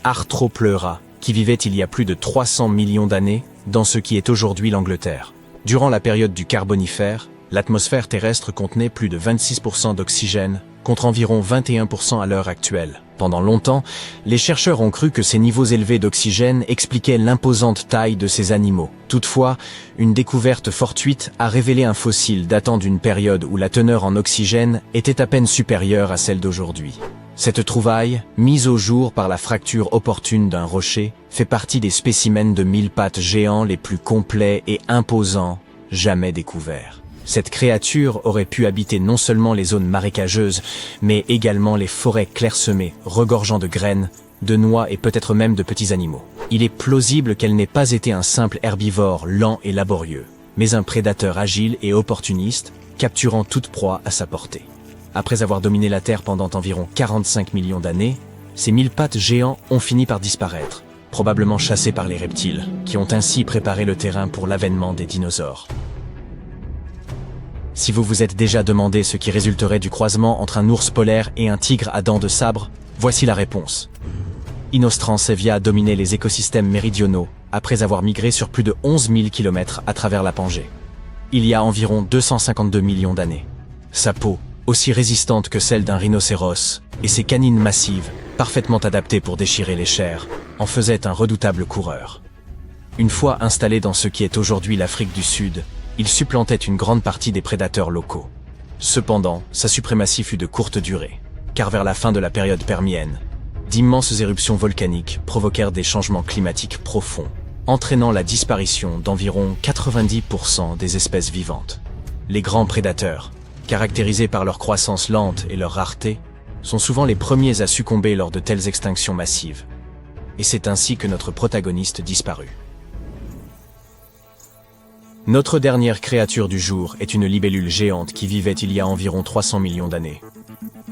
Arthropleura, qui vivait il y a plus de 300 millions d'années dans ce qui est aujourd'hui l'Angleterre. Durant la période du Carbonifère, l'atmosphère terrestre contenait plus de 26% d'oxygène, contre environ 21% à l'heure actuelle. Pendant longtemps, les chercheurs ont cru que ces niveaux élevés d'oxygène expliquaient l'imposante taille de ces animaux. Toutefois, une découverte fortuite a révélé un fossile datant d'une période où la teneur en oxygène était à peine supérieure à celle d'aujourd'hui. Cette trouvaille, mise au jour par la fracture opportune d'un rocher, fait partie des spécimens de mille-pattes géants les plus complets et imposants jamais découverts. Cette créature aurait pu habiter non seulement les zones marécageuses, mais également les forêts clairsemées, regorgeant de graines, de noix et peut-être même de petits animaux. Il est plausible qu'elle n'ait pas été un simple herbivore lent et laborieux, mais un prédateur agile et opportuniste, capturant toute proie à sa portée. Après avoir dominé la Terre pendant environ 45 millions d'années, ces mille-pattes géants ont fini par disparaître, probablement chassés par les reptiles, qui ont ainsi préparé le terrain pour l'avènement des dinosaures. Si vous vous êtes déjà demandé ce qui résulterait du croisement entre un ours polaire et un tigre à dents de sabre, voici la réponse. Inostrancevia a dominé les écosystèmes méridionaux après avoir migré sur plus de 11 000 km à travers la Pangée. Il y a environ 252 millions d'années. Sa peau, aussi résistante que celle d'un rhinocéros, et ses canines massives, parfaitement adaptées pour déchirer les chairs, en faisaient un redoutable coureur. Une fois installé dans ce qui est aujourd'hui l'Afrique du Sud, il supplantait une grande partie des prédateurs locaux. Cependant, sa suprématie fut de courte durée, car vers la fin de la période permienne, d'immenses éruptions volcaniques provoquèrent des changements climatiques profonds, entraînant la disparition d'environ 90% des espèces vivantes. Les grands prédateurs, caractérisés par leur croissance lente et leur rareté, sont souvent les premiers à succomber lors de telles extinctions massives. Et c'est ainsi que notre protagoniste disparut. Notre dernière créature du jour est une libellule géante qui vivait il y a environ 300 millions d'années.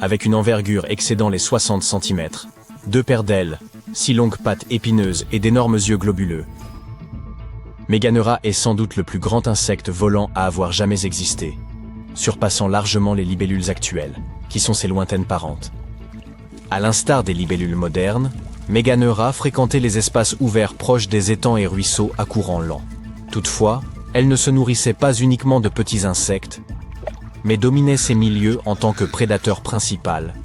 Avec une envergure excédant les 60 cm, 2 paires d'ailes, 6 longues pattes épineuses et d'énormes yeux globuleux, Meganeura est sans doute le plus grand insecte volant à avoir jamais existé, surpassant largement les libellules actuelles, qui sont ses lointaines parentes. À l'instar des libellules modernes, Meganeura fréquentait les espaces ouverts proches des étangs et ruisseaux à courant lent. Toutefois, elle ne se nourrissait pas uniquement de petits insectes, mais dominait ces milieux en tant que prédateur principal,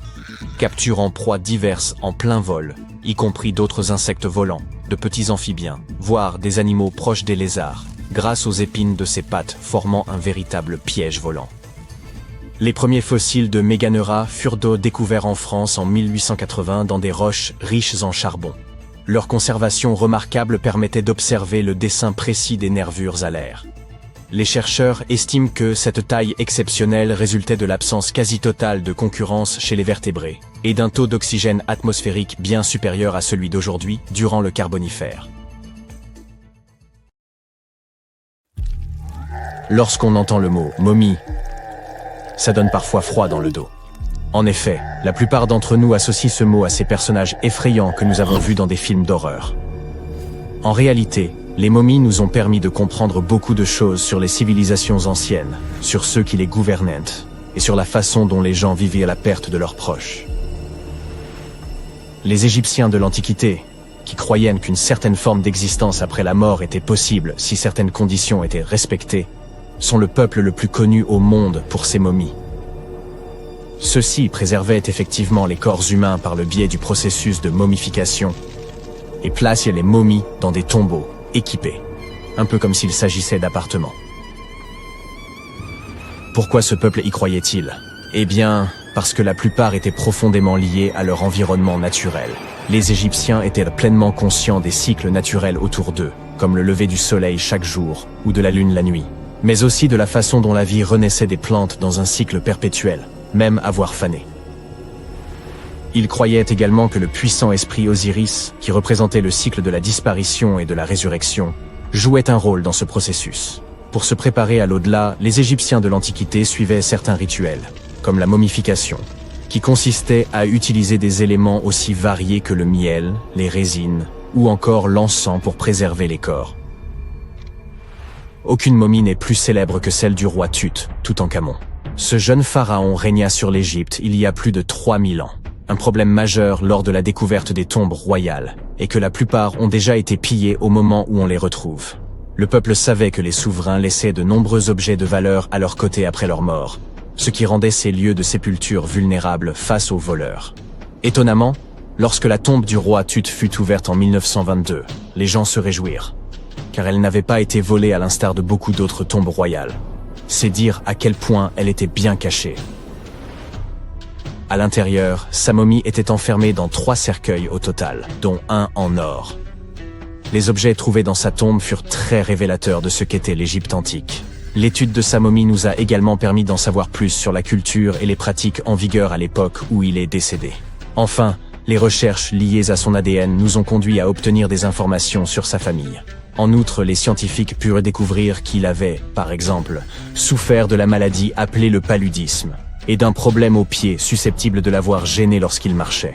capturant proies diverses en plein vol, y compris d'autres insectes volants, de petits amphibiens, voire des animaux proches des lézards, grâce aux épines de ses pattes formant un véritable piège volant. Les premiers fossiles de Meganeura furent découverts en France en 1880 dans des roches riches en charbon. Leur conservation remarquable permettait d'observer le dessin précis des nervures alaires. Les chercheurs estiment que cette taille exceptionnelle résultait de l'absence quasi totale de concurrence chez les vertébrés et d'un taux d'oxygène atmosphérique bien supérieur à celui d'aujourd'hui durant le Carbonifère. Lorsqu'on entend le mot « momie », ça donne parfois froid dans le dos. En effet, la plupart d'entre nous associent ce mot à ces personnages effrayants que nous avons vus dans des films d'horreur. En réalité, les momies nous ont permis de comprendre beaucoup de choses sur les civilisations anciennes, sur ceux qui les gouvernaient, et sur la façon dont les gens vivaient à la perte de leurs proches. Les Égyptiens de l'Antiquité, qui croyaient qu'une certaine forme d'existence après la mort était possible si certaines conditions étaient respectées, sont le peuple le plus connu au monde pour ses momies. Ceux-ci préservaient effectivement les corps humains par le biais du processus de momification et plaçaient les momies dans des tombeaux équipés, un peu comme s'il s'agissait d'appartements. Pourquoi ce peuple y croyait-il? Eh bien, parce que la plupart étaient profondément liés à leur environnement naturel. Les Égyptiens étaient pleinement conscients des cycles naturels autour d'eux, comme le lever du soleil chaque jour ou de la lune la nuit, mais aussi de la façon dont la vie renaissait des plantes dans un cycle perpétuel, même à voir faner. Ils croyaient également que le puissant esprit Osiris, qui représentait le cycle de la disparition et de la résurrection, jouait un rôle dans ce processus. Pour se préparer à l'au-delà, les Égyptiens de l'Antiquité suivaient certains rituels, comme la momification, qui consistait à utiliser des éléments aussi variés que le miel, les résines, ou encore l'encens pour préserver les corps. Aucune momie n'est plus célèbre que celle du roi Tut, Toutankhamon. Ce jeune pharaon régna sur l'Égypte il y a plus de 3000 ans. Un problème majeur lors de la découverte des tombes royales, et que la plupart ont déjà été pillées au moment où on les retrouve. Le peuple savait que les souverains laissaient de nombreux objets de valeur à leur côté après leur mort, ce qui rendait ces lieux de sépulture vulnérables face aux voleurs. Étonnamment, lorsque la tombe du roi Tut fut ouverte en 1922, les gens se réjouirent, car elle n'avait pas été volée à l'instar de beaucoup d'autres tombes royales. C'est dire à quel point elle était bien cachée. À l'intérieur, sa momie était enfermée dans 3 cercueils au total, dont un en or. Les objets trouvés dans sa tombe furent très révélateurs de ce qu'était l'Égypte antique. L'étude de sa momie nous a également permis d'en savoir plus sur la culture et les pratiques en vigueur à l'époque où il est décédé. Enfin, les recherches liées à son ADN nous ont conduit à obtenir des informations sur sa famille. En outre, les scientifiques purent découvrir qu'il avait, par exemple, souffert de la maladie appelée le paludisme, et d'un problème au pied susceptible de l'avoir gêné lorsqu'il marchait.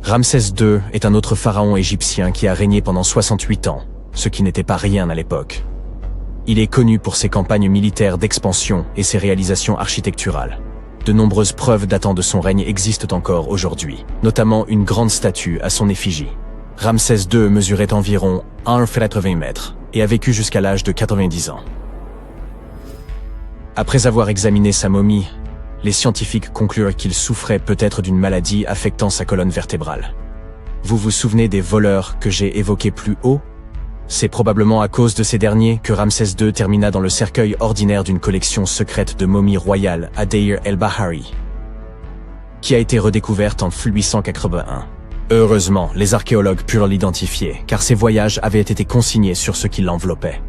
Ramsès II est un autre pharaon égyptien qui a régné pendant 68 ans, ce qui n'était pas rien à l'époque. Il est connu pour ses campagnes militaires d'expansion et ses réalisations architecturales. De nombreuses preuves datant de son règne existent encore aujourd'hui, notamment une grande statue à son effigie. Ramsès II mesurait environ 1,80 m et a vécu jusqu'à l'âge de 90 ans. Après avoir examiné sa momie, les scientifiques conclurent qu'il souffrait peut-être d'une maladie affectant sa colonne vertébrale. Vous vous souvenez des voleurs que j'ai évoqués plus haut? C'est probablement à cause de ces derniers que Ramsès II termina dans le cercueil ordinaire d'une collection secrète de momies royales à Deir el-Bahari, qui a été redécouverte en 1881. Heureusement, les archéologues purent l'identifier, car ses voyages avaient été consignés sur ce qui l'enveloppait.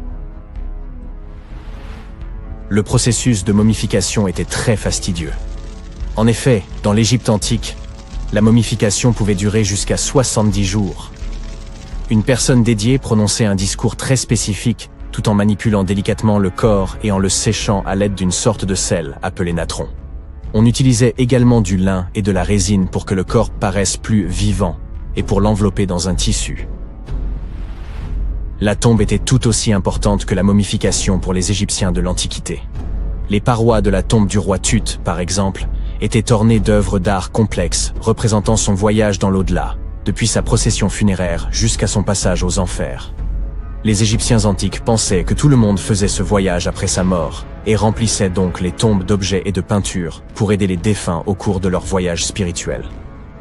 Le processus de momification était très fastidieux. En effet, dans l'Égypte antique, la momification pouvait durer jusqu'à 70 jours. Une personne dédiée prononçait un discours très spécifique, tout en manipulant délicatement le corps et en le séchant à l'aide d'une sorte de sel appelé natron. On utilisait également du lin et de la résine pour que le corps paraisse plus vivant et pour l'envelopper dans un tissu. La tombe était tout aussi importante que la momification pour les Égyptiens de l'Antiquité. Les parois de la tombe du roi Tut, par exemple, étaient ornées d'œuvres d'art complexes représentant son voyage dans l'au-delà, depuis sa procession funéraire jusqu'à son passage aux enfers. Les Égyptiens antiques pensaient que tout le monde faisait ce voyage après sa mort et remplissaient donc les tombes d'objets et de peintures pour aider les défunts au cours de leur voyage spirituel.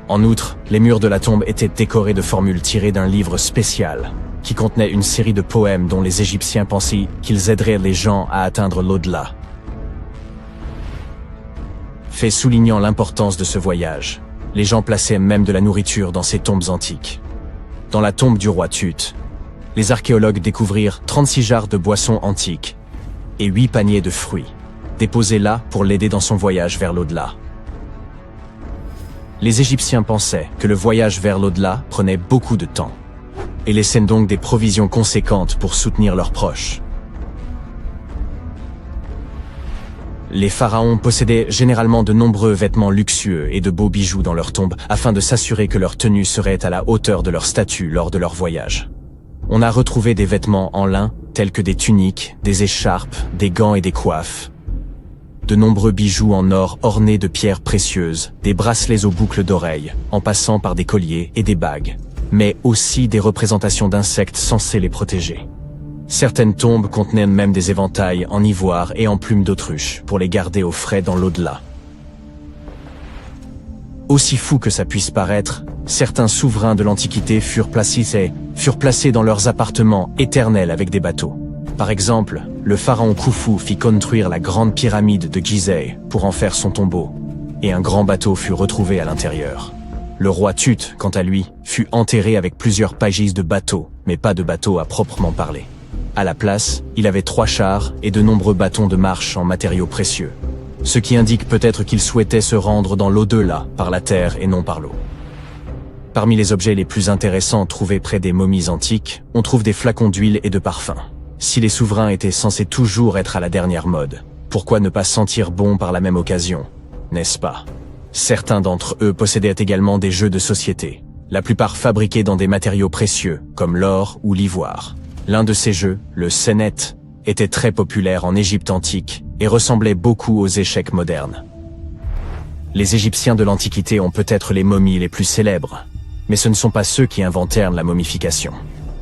En outre, les murs de la tombe étaient décorés de formules tirées d'un livre spécial qui contenait une série de poèmes dont les Égyptiens pensaient qu'ils aideraient les gens à atteindre l'au-delà. Fait soulignant l'importance de ce voyage, les gens plaçaient même de la nourriture dans ces tombes antiques. Dans la tombe du roi Tut, les archéologues découvrirent 36 jarres de boissons antiques et 8 paniers de fruits, déposés là pour l'aider dans son voyage vers l'au-delà. Les Égyptiens pensaient que le voyage vers l'au-delà prenait beaucoup de temps et laissaient donc des provisions conséquentes pour soutenir leurs proches. Les pharaons possédaient généralement de nombreux vêtements luxueux et de beaux bijoux dans leurs tombes afin de s'assurer que leur tenue serait à la hauteur de leur statut lors de leur voyage. On a retrouvé des vêtements en lin tels que des tuniques, des écharpes, des gants et des coiffes. De nombreux bijoux en or ornés de pierres précieuses, des bracelets aux boucles d'oreilles, en passant par des colliers et des bagues, mais aussi des représentations d'insectes censés les protéger. Certaines tombes contenaient même des éventails en ivoire et en plumes d'autruche pour les garder au frais dans l'au-delà. Aussi fou que ça puisse paraître, certains souverains de l'Antiquité furent placés dans leurs appartements éternels avec des bateaux. Par exemple, le pharaon Khufu fit construire la grande pyramide de Gizeh pour en faire son tombeau, et un grand bateau fut retrouvé à l'intérieur. Le roi Tut, quant à lui, fut enterré avec plusieurs pagis de bateaux, mais pas de bateau à proprement parler. À la place, il avait 3 chars et de nombreux bâtons de marche en matériaux précieux, ce qui indique peut-être qu'il souhaitait se rendre dans l'au-delà par la terre et non par l'eau. Parmi les objets les plus intéressants trouvés près des momies antiques, on trouve des flacons d'huile et de parfums. Si les souverains étaient censés toujours être à la dernière mode, pourquoi ne pas sentir bon par la même occasion, n'est-ce pas? Certains d'entre eux possédaient également des jeux de société, la plupart fabriqués dans des matériaux précieux, comme l'or ou l'ivoire. L'un de ces jeux, le Senet, était très populaire en Égypte antique et ressemblait beaucoup aux échecs modernes. Les Égyptiens de l'Antiquité ont peut-être les momies les plus célèbres, mais ce ne sont pas ceux qui inventèrent la momification.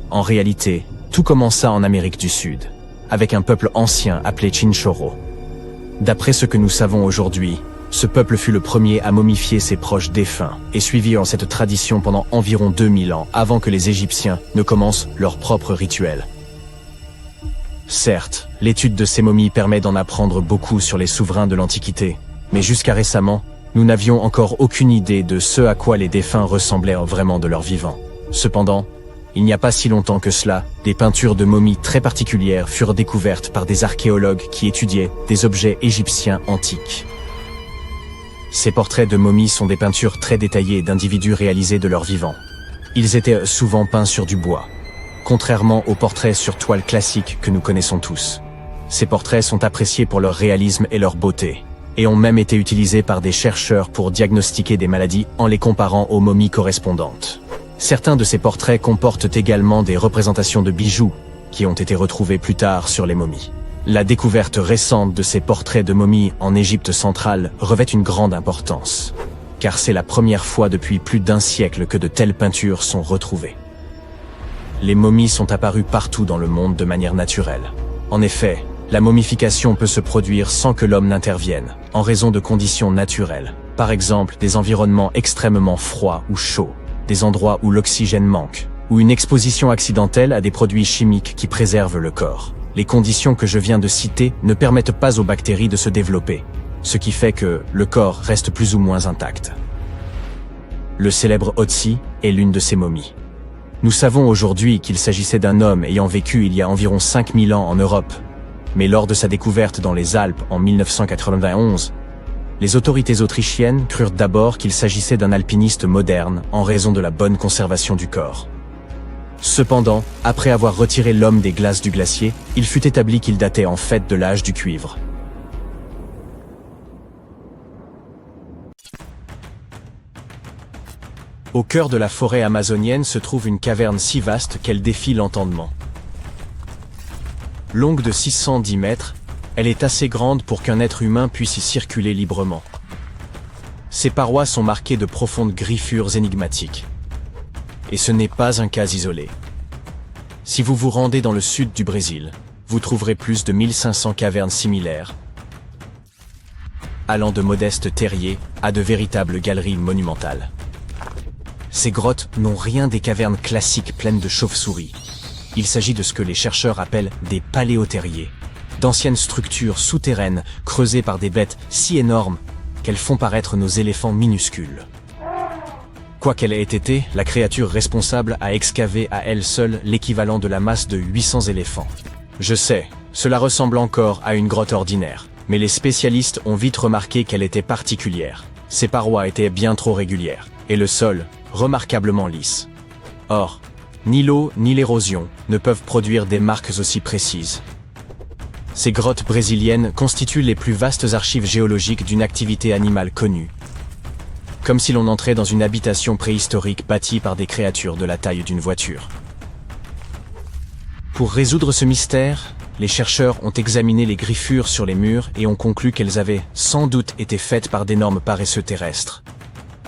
En réalité, tout commença en Amérique du Sud, avec un peuple ancien appelé Chinchorro. D'après ce que nous savons aujourd'hui, ce peuple fut le premier à momifier ses proches défunts et suivit cette tradition pendant environ 2000 ans avant que les Égyptiens ne commencent leur propre rituel. Certes, l'étude de ces momies permet d'en apprendre beaucoup sur les souverains de l'Antiquité, mais jusqu'à récemment, nous n'avions encore aucune idée de ce à quoi les défunts ressemblaient vraiment de leur vivant. Cependant, il n'y a pas si longtemps que cela, des peintures de momies très particulières furent découvertes par des archéologues qui étudiaient des objets égyptiens antiques. Ces portraits de momies sont des peintures très détaillées d'individus réalisés de leur vivant. Ils étaient souvent peints sur du bois, contrairement aux portraits sur toile classiques que nous connaissons tous. Ces portraits sont appréciés pour leur réalisme et leur beauté, et ont même été utilisés par des chercheurs pour diagnostiquer des maladies en les comparant aux momies correspondantes. Certains de ces portraits comportent également des représentations de bijoux, qui ont été retrouvés plus tard sur les momies. La découverte récente de ces portraits de momies en Égypte centrale revêt une grande importance, car c'est la première fois depuis plus d'1 siècle que de telles peintures sont retrouvées. Les momies sont apparues partout dans le monde de manière naturelle. En effet, la momification peut se produire sans que l'homme n'intervienne, en raison de conditions naturelles, par exemple des environnements extrêmement froids ou chauds, des endroits où l'oxygène manque, ou une exposition accidentelle à des produits chimiques qui préservent le corps. Les conditions que je viens de citer ne permettent pas aux bactéries de se développer, ce qui fait que le corps reste plus ou moins intact. Le célèbre Otzi est l'une de ces momies. Nous savons aujourd'hui qu'il s'agissait d'un homme ayant vécu il y a environ 5000 ans en Europe, mais lors de sa découverte dans les Alpes en 1991, les autorités autrichiennes crurent d'abord qu'il s'agissait d'un alpiniste moderne en raison de la bonne conservation du corps. Cependant, après avoir retiré l'homme des glaces du glacier, il fut établi qu'il datait en fait de l'âge du cuivre. Au cœur de la forêt amazonienne se trouve une caverne si vaste qu'elle défie l'entendement. Longue de 610 mètres, elle est assez grande pour qu'un être humain puisse y circuler librement. Ses parois sont marquées de profondes griffures énigmatiques. Et ce n'est pas un cas isolé. Si vous vous rendez dans le sud du Brésil, vous trouverez plus de 1500 cavernes similaires, allant de modestes terriers à de véritables galeries monumentales. Ces grottes n'ont rien des cavernes classiques pleines de chauves-souris. Il s'agit de ce que les chercheurs appellent des paléoterriers, d'anciennes structures souterraines creusées par des bêtes si énormes qu'elles font paraître nos éléphants minuscules. Quoi qu'elle ait été, la créature responsable a excavé à elle seule l'équivalent de la masse de 800 éléphants. Je sais, cela ressemble encore à une grotte ordinaire, mais les spécialistes ont vite remarqué qu'elle était particulière. Ses parois étaient bien trop régulières, et le sol, remarquablement lisse. Or, ni l'eau ni l'érosion ne peuvent produire des marques aussi précises. Ces grottes brésiliennes constituent les plus vastes archives géologiques d'une activité animale connue, comme si l'on entrait dans une habitation préhistorique bâtie par des créatures de la taille d'une voiture. Pour résoudre ce mystère, les chercheurs ont examiné les griffures sur les murs et ont conclu qu'elles avaient sans doute été faites par d'énormes paresseux terrestres,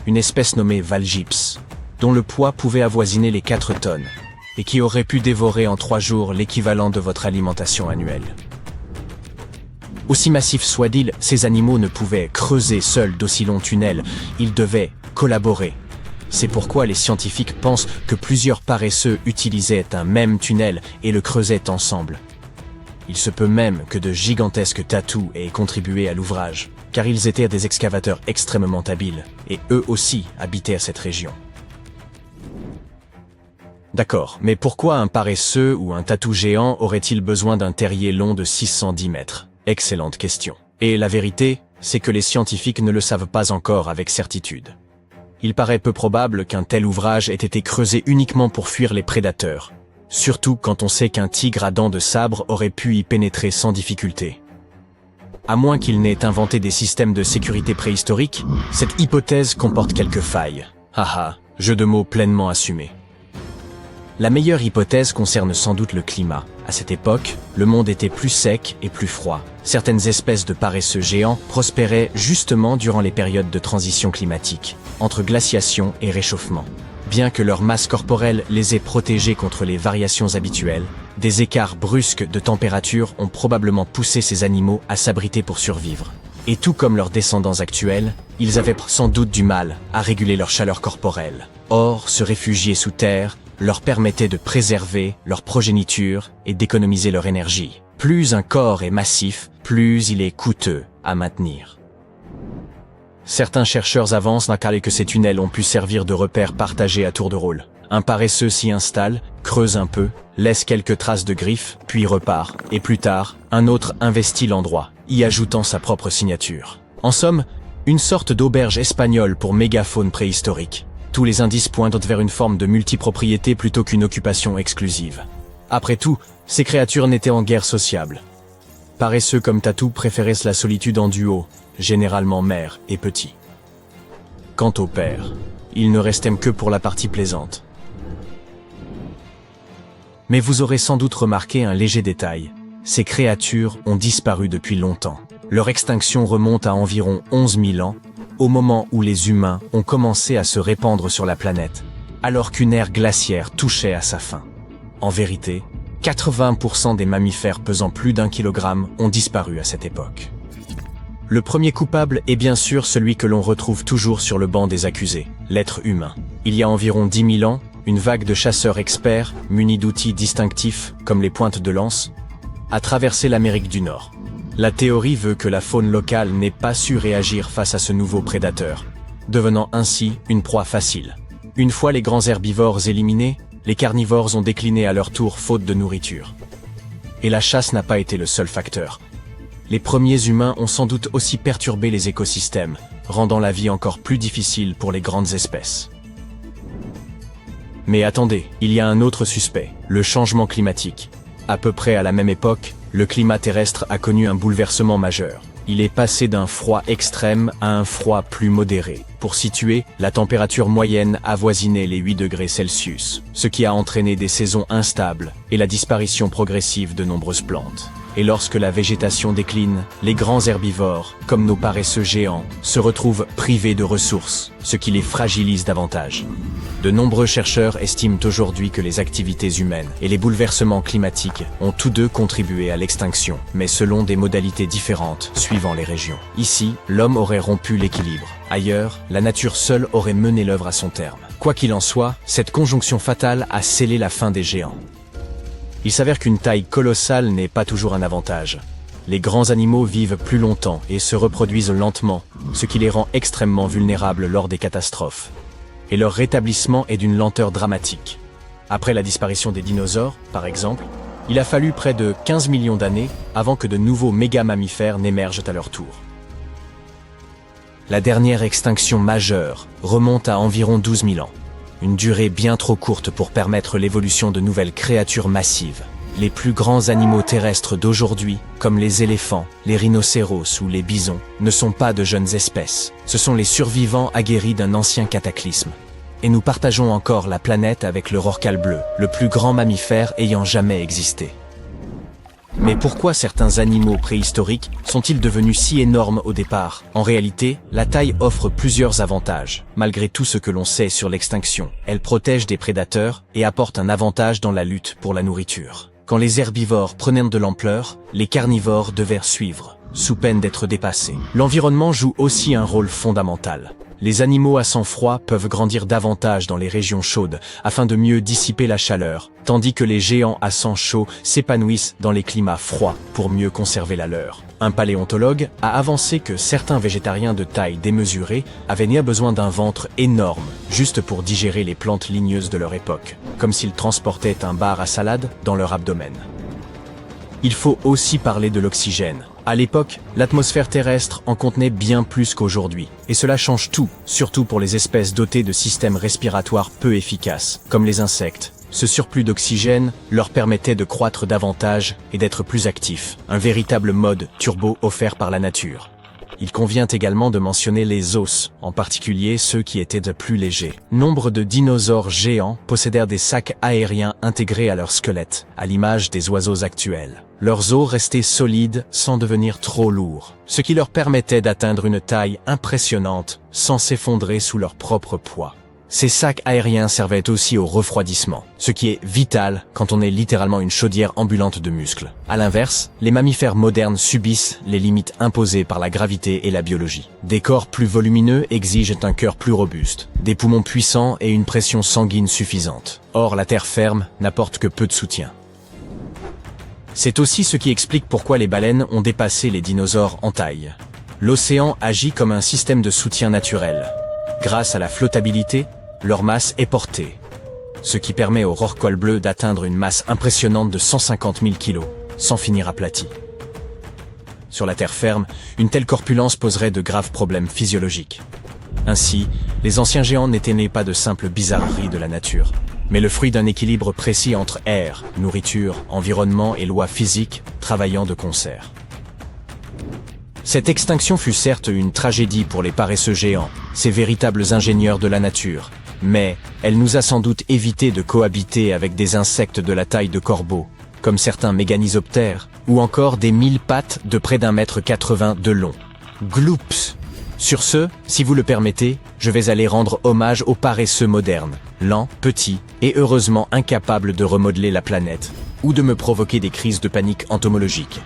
une espèce nommée Valgyps, dont le poids pouvait avoisiner les 4 tonnes, et qui aurait pu dévorer en 3 jours l'équivalent de votre alimentation annuelle. Aussi massifs soient-ils, ces animaux ne pouvaient creuser seuls d'aussi longs tunnels, ils devaient collaborer. C'est pourquoi les scientifiques pensent que plusieurs paresseux utilisaient un même tunnel et le creusaient ensemble. Il se peut même que de gigantesques tatous aient contribué à l'ouvrage, car ils étaient des excavateurs extrêmement habiles, et eux aussi habitaient à cette région. D'accord, mais pourquoi un paresseux ou un tatou géant aurait-il besoin d'un terrier long de 610 mètres ? Excellente question. Et la vérité, c'est que les scientifiques ne le savent pas encore avec certitude. Il paraît peu probable qu'un tel ouvrage ait été creusé uniquement pour fuir les prédateurs, surtout quand on sait qu'un tigre à dents de sabre aurait pu y pénétrer sans difficulté. À moins qu'il n'ait inventé des systèmes de sécurité préhistoriques, cette hypothèse comporte quelques failles. Haha, jeu de mots pleinement assumé. La meilleure hypothèse concerne sans doute le climat. À cette époque, le monde était plus sec et plus froid. Certaines espèces de paresseux géants prospéraient justement durant les périodes de transition climatique, entre glaciation et réchauffement. Bien que leur masse corporelle les ait protégés contre les variations habituelles, des écarts brusques de température ont probablement poussé ces animaux à s'abriter pour survivre. Et tout comme leurs descendants actuels, ils avaient sans doute du mal à réguler leur chaleur corporelle. Or, se réfugier sous terre leur permettait de préserver leur progéniture et d'économiser leur énergie. Plus un corps est massif, plus il est coûteux à maintenir. Certains chercheurs avancent que ces tunnels ont pu servir de repères partagés à tour de rôle. Un paresseux s'y installe, creuse un peu, laisse quelques traces de griffes, puis repart, et plus tard, un autre investit l'endroit, y ajoutant sa propre signature. En somme, une sorte d'auberge espagnole pour mégafaune préhistorique. Tous les indices pointent vers une forme de multipropriété plutôt qu'une occupation exclusive. Après tout, ces créatures n'étaient en guère sociables. Paresseux comme Tatou préféraient la solitude en duo, généralement mère et petit. Quant au père, il ne restait que pour la partie plaisante. Mais vous aurez sans doute remarqué un léger détail. Ces créatures ont disparu depuis longtemps. Leur extinction remonte à environ 11 000 ans, au moment où les humains ont commencé à se répandre sur la planète, alors qu'une ère glaciaire touchait à sa fin. En vérité, 80% des mammifères pesant plus d'1 kilogramme ont disparu à cette époque. Le premier coupable est bien sûr celui que l'on retrouve toujours sur le banc des accusés, l'être humain. Il y a environ 10 000 ans, une vague de chasseurs experts, munis d'outils distinctifs, comme les pointes de lance, a traversé l'Amérique du Nord. La théorie veut que la faune locale n'ait pas su réagir face à ce nouveau prédateur, devenant ainsi une proie facile. Une fois les grands herbivores éliminés, les carnivores ont décliné à leur tour faute de nourriture. Et la chasse n'a pas été le seul facteur. Les premiers humains ont sans doute aussi perturbé les écosystèmes, rendant la vie encore plus difficile pour les grandes espèces. Mais attendez, il y a un autre suspect, le changement climatique. À peu près à la même époque, le climat terrestre a connu un bouleversement majeur. Il est passé d'un froid extrême à un froid plus modéré. Pour situer, la température moyenne avoisinait les 8 degrés Celsius, ce qui a entraîné des saisons instables et la disparition progressive de nombreuses plantes. Et lorsque la végétation décline, les grands herbivores, comme nos paresseux géants, se retrouvent privés de ressources, ce qui les fragilise davantage. De nombreux chercheurs estiment aujourd'hui que les activités humaines et les bouleversements climatiques ont tous deux contribué à l'extinction, mais selon des modalités différentes suivant les régions. Ici, l'homme aurait rompu l'équilibre. Ailleurs, la nature seule aurait mené l'œuvre à son terme. Quoi qu'il en soit, cette conjonction fatale a scellé la fin des géants. Il s'avère qu'une taille colossale n'est pas toujours un avantage. Les grands animaux vivent plus longtemps et se reproduisent lentement, ce qui les rend extrêmement vulnérables lors des catastrophes. Et leur rétablissement est d'une lenteur dramatique. Après la disparition des dinosaures, par exemple, il a fallu près de 15 millions d'années avant que de nouveaux méga-mammifères n'émergent à leur tour. La dernière extinction majeure remonte à environ 12 000 ans. Une durée bien trop courte pour permettre l'évolution de nouvelles créatures massives. Les plus grands animaux terrestres d'aujourd'hui, comme les éléphants, les rhinocéros ou les bisons, ne sont pas de jeunes espèces. Ce sont les survivants aguerris d'un ancien cataclysme. Et nous partageons encore la planète avec le rorqual bleu, le plus grand mammifère ayant jamais existé. Mais pourquoi certains animaux préhistoriques sont-ils devenus si énormes au départ? En réalité, la taille offre plusieurs avantages. Malgré tout ce que l'on sait sur l'extinction, elle protège des prédateurs et apporte un avantage dans la lutte pour la nourriture. Quand les herbivores prenaient de l'ampleur, les carnivores devaient suivre, sous peine d'être dépassés. L'environnement joue aussi un rôle fondamental. Les animaux à sang froid peuvent grandir davantage dans les régions chaudes afin de mieux dissiper la chaleur, tandis que les géants à sang chaud s'épanouissent dans les climats froids pour mieux conserver la leur. Un paléontologue a avancé que certains végétariens de taille démesurée avaient néanmoins besoin d'un ventre énorme, juste pour digérer les plantes ligneuses de leur époque, comme s'ils transportaient un bar à salade dans leur abdomen. Il faut aussi parler de l'oxygène. À l'époque, l'atmosphère terrestre en contenait bien plus qu'aujourd'hui. Et cela change tout, surtout pour les espèces dotées de systèmes respiratoires peu efficaces, comme les insectes. Ce surplus d'oxygène leur permettait de croître davantage et d'être plus actifs. Un véritable mode turbo offert par la nature. Il convient également de mentionner les os, en particulier ceux qui étaient de plus légers. Nombre de dinosaures géants possédèrent des sacs aériens intégrés à leur squelette, à l'image des oiseaux actuels. Leurs os restaient solides sans devenir trop lourds, ce qui leur permettait d'atteindre une taille impressionnante sans s'effondrer sous leur propre poids. Ces sacs aériens servaient aussi au refroidissement, ce qui est vital quand on est littéralement une chaudière ambulante de muscles. À l'inverse, les mammifères modernes subissent les limites imposées par la gravité et la biologie. Des corps plus volumineux exigent un cœur plus robuste, des poumons puissants et une pression sanguine suffisante. Or, la terre ferme n'apporte que peu de soutien. C'est aussi ce qui explique pourquoi les baleines ont dépassé les dinosaures en taille. L'océan agit comme un système de soutien naturel. Grâce à la flottabilité, leur masse est portée, ce qui permet au rorqual bleu d'atteindre une masse impressionnante de 150 000 kg, sans finir aplati. Sur la terre ferme, une telle corpulence poserait de graves problèmes physiologiques. Ainsi, les anciens géants n'étaient nés pas de simples bizarreries de la nature, mais le fruit d'un équilibre précis entre air, nourriture, environnement et lois physiques travaillant de concert. Cette extinction fut certes une tragédie pour les paresseux géants, ces véritables ingénieurs de la nature, mais elle nous a sans doute évité de cohabiter avec des insectes de la taille de corbeaux, comme certains méganisoptères, ou encore des 1000 pattes de près d'1,80 m de long. Gloops! Sur ce, si vous le permettez, je vais aller rendre hommage aux paresseux modernes, lents, petits et heureusement incapables de remodeler la planète, ou de me provoquer des crises de panique entomologique.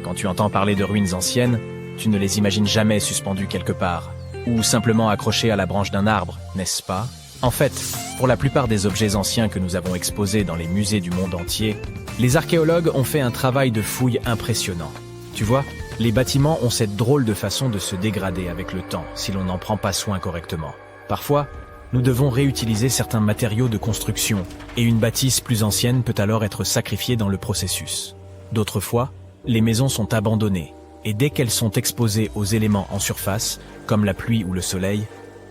Quand tu entends parler de ruines anciennes, tu ne les imagines jamais suspendues quelque part, ou simplement accrochés à la branche d'un arbre, n'est-ce pas? En fait, pour la plupart des objets anciens que nous avons exposés dans les musées du monde entier, les archéologues ont fait un travail de fouille impressionnant. Tu vois, les bâtiments ont cette drôle de façon de se dégrader avec le temps si l'on n'en prend pas soin correctement. Parfois, nous devons réutiliser certains matériaux de construction et une bâtisse plus ancienne peut alors être sacrifiée dans le processus. D'autres fois, les maisons sont abandonnées et dès qu'elles sont exposées aux éléments en surface, comme la pluie ou le soleil,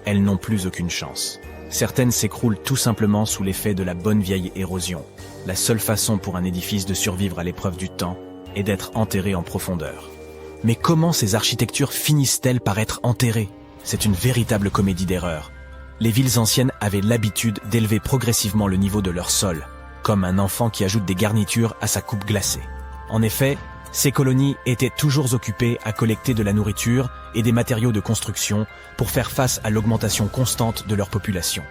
elles n'ont plus aucune chance. Certaines s'écroulent tout simplement sous l'effet de la bonne vieille érosion. La seule façon pour un édifice de survivre à l'épreuve du temps est d'être enterré en profondeur. Mais comment ces architectures finissent-elles par être enterrées? C'est une véritable comédie d'erreurs. Les villes anciennes avaient l'habitude d'élever progressivement le niveau de leur sol, comme un enfant qui ajoute des garnitures à sa coupe glacée. En effet, ces colonies étaient toujours occupées à collecter de la nourriture et des matériaux de construction pour faire face à l'augmentation constante de leur population.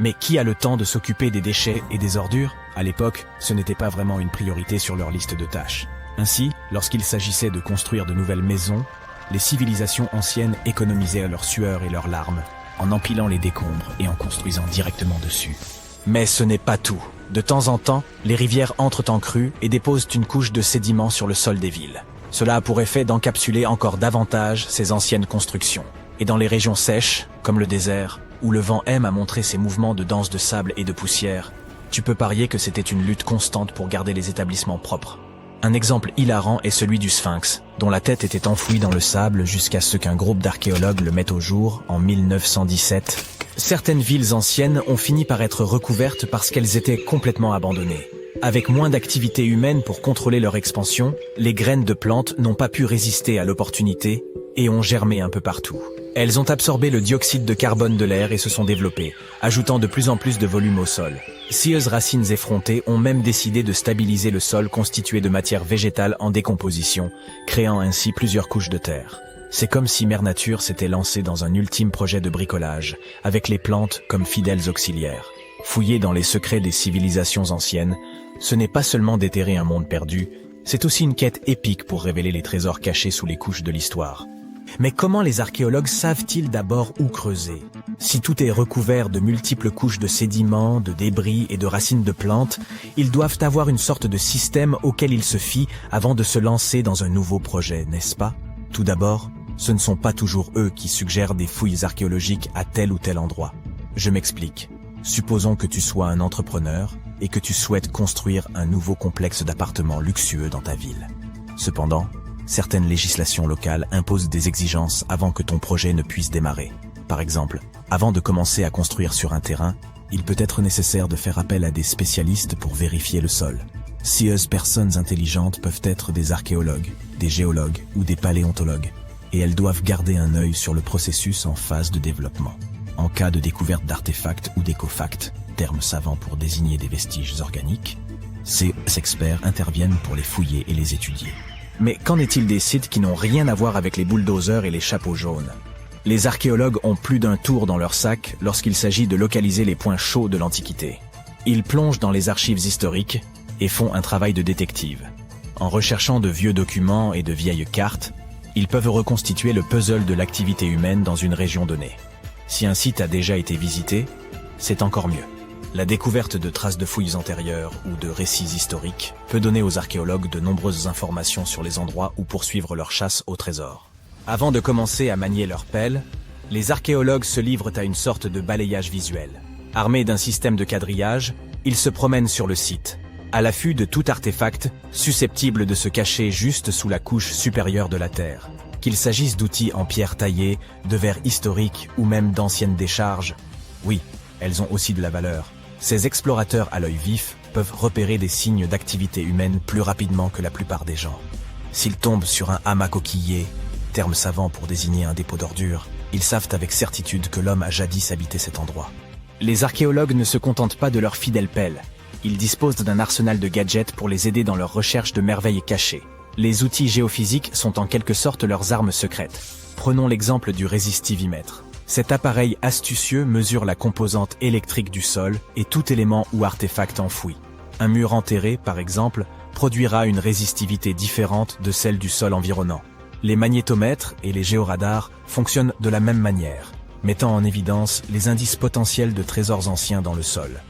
Mais qui a le temps de s'occuper des déchets et des ordures? À l'époque, ce n'était pas vraiment une priorité sur leur liste de tâches. Ainsi, lorsqu'il s'agissait de construire de nouvelles maisons, les civilisations anciennes économisaient leur sueur et leurs larmes, en empilant les décombres et en construisant directement dessus. Mais ce n'est pas tout. De temps en temps, les rivières entrent en crue et déposent une couche de sédiments sur le sol des villes. Cela a pour effet d'encapsuler encore davantage ces anciennes constructions. Et dans les régions sèches, comme le désert, où le vent aime à montrer ses mouvements de danse de sable et de poussière, tu peux parier que c'était une lutte constante pour garder les établissements propres. Un exemple hilarant est celui du Sphinx, dont la tête était enfouie dans le sable jusqu'à ce qu'un groupe d'archéologues le mette au jour en 1917. Certaines villes anciennes ont fini par être recouvertes parce qu'elles étaient complètement abandonnées. Avec moins d'activité humaine pour contrôler leur expansion, les graines de plantes n'ont pas pu résister à l'opportunité et ont germé un peu partout. Elles ont absorbé le dioxyde de carbone de l'air et se sont développées, ajoutant de plus en plus de volume au sol. Scieuses racines effrontées ont même décidé de stabiliser le sol constitué de matière végétale en décomposition, créant ainsi plusieurs couches de terre. C'est comme si Mère Nature s'était lancée dans un ultime projet de bricolage, avec les plantes comme fidèles auxiliaires. Fouiller dans les secrets des civilisations anciennes, ce n'est pas seulement déterrer un monde perdu, c'est aussi une quête épique pour révéler les trésors cachés sous les couches de l'histoire. Mais comment les archéologues savent-ils d'abord où creuser? Si tout est recouvert de multiples couches de sédiments, de débris et de racines de plantes, ils doivent avoir une sorte de système auquel ils se fient avant de se lancer dans un nouveau projet, n'est-ce pas? Tout d'abord, ce ne sont pas toujours eux qui suggèrent des fouilles archéologiques à tel ou tel endroit. Je m'explique. Supposons que tu sois un entrepreneur et que tu souhaites construire un nouveau complexe d'appartements luxueux dans ta ville. Cependant, certaines législations locales imposent des exigences avant que ton projet ne puisse démarrer. Par exemple, avant de commencer à construire sur un terrain, il peut être nécessaire de faire appel à des spécialistes pour vérifier le sol. Scieuses personnes intelligentes peuvent être des archéologues, des géologues ou des paléontologues, et elles doivent garder un œil sur le processus en phase de développement. En cas de découverte d'artefacts ou d'écofacts, termes savants pour désigner des vestiges organiques, ces experts interviennent pour les fouiller et les étudier. Mais qu'en est-il des sites qui n'ont rien à voir avec les bulldozers et les chapeaux jaunes? Les archéologues ont plus d'un tour dans leur sac lorsqu'il s'agit de localiser les points chauds de l'Antiquité. Ils plongent dans les archives historiques et font un travail de détective. En recherchant de vieux documents et de vieilles cartes, ils peuvent reconstituer le puzzle de l'activité humaine dans une région donnée. Si un site a déjà été visité, c'est encore mieux. La découverte de traces de fouilles antérieures ou de récits historiques peut donner aux archéologues de nombreuses informations sur les endroits où poursuivre leur chasse au trésor. Avant de commencer à manier leur pelle, les archéologues se livrent à une sorte de balayage visuel. Armés d'un système de quadrillage, ils se promènent sur le site, à l'affût de tout artefact susceptible de se cacher juste sous la couche supérieure de la terre. Qu'il s'agisse d'outils en pierre taillée, de verres historiques ou même d'anciennes décharges, oui, elles ont aussi de la valeur. Ces explorateurs à l'œil vif peuvent repérer des signes d'activité humaine plus rapidement que la plupart des gens. S'ils tombent sur un hamac coquillé, terme savant pour désigner un dépôt d'ordures, ils savent avec certitude que l'homme a jadis habité cet endroit. Les archéologues ne se contentent pas de leur fidèle pelle. Ils disposent d'un arsenal de gadgets pour les aider dans leur recherche de merveilles cachées. Les outils géophysiques sont en quelque sorte leurs armes secrètes. Prenons l'exemple du résistivimètre. Cet appareil astucieux mesure la composante électrique du sol et tout élément ou artefact enfoui. Un mur enterré, par exemple, produira une résistivité différente de celle du sol environnant. Les magnétomètres et les géoradars fonctionnent de la même manière, mettant en évidence les indices potentiels de trésors anciens dans le sol.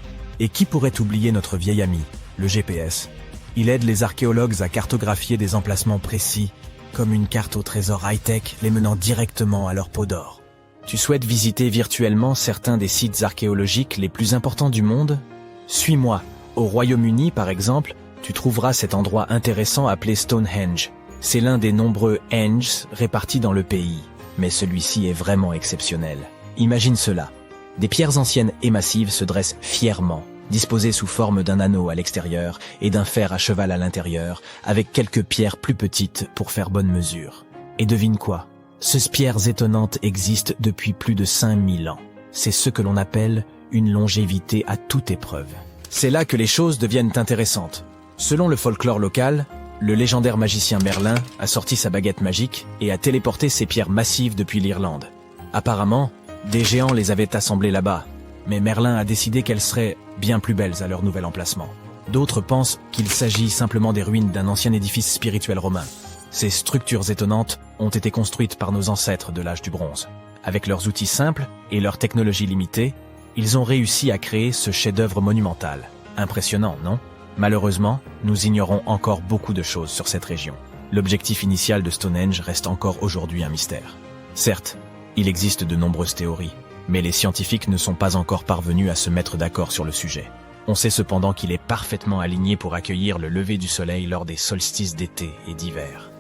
Et qui pourrait oublier notre vieil ami, le GPS? Il aide les archéologues à cartographier des emplacements précis, comme une carte au trésor high-tech les menant directement à leur peau d'or. Tu souhaites visiter virtuellement certains des sites archéologiques les plus importants du monde? Suis-moi. Au Royaume-Uni, par exemple, tu trouveras cet endroit intéressant appelé Stonehenge. C'est l'un des nombreux Henges répartis dans le pays, mais celui-ci est vraiment exceptionnel. Imagine cela. Des pierres anciennes et massives se dressent fièrement, disposées sous forme d'un anneau à l'extérieur et d'un fer à cheval à l'intérieur, avec quelques pierres plus petites pour faire bonne mesure. Et devine quoi? Ces pierres étonnantes existent depuis plus de 5000 ans. C'est ce que l'on appelle une longévité à toute épreuve. C'est là que les choses deviennent intéressantes. Selon le folklore local, le légendaire magicien Merlin a sorti sa baguette magique et a téléporté ces pierres massives depuis l'Irlande. Apparemment, des géants les avaient assemblées là-bas, mais Merlin a décidé qu'elles seraient bien plus belles à leur nouvel emplacement. D'autres pensent qu'il s'agit simplement des ruines d'un ancien édifice spirituel romain. Ces structures étonnantes ont été construites par nos ancêtres de l'âge du bronze. Avec leurs outils simples et leur technologie limitée, ils ont réussi à créer ce chef-d'œuvre monumental. Impressionnant, non? Malheureusement, nous ignorons encore beaucoup de choses sur cette région. L'objectif initial de Stonehenge reste encore aujourd'hui un mystère. Certes, il existe de nombreuses théories, mais les scientifiques ne sont pas encore parvenus à se mettre d'accord sur le sujet. On sait cependant qu'il est parfaitement aligné pour accueillir le lever du soleil lors des solstices d'été et d'hiver.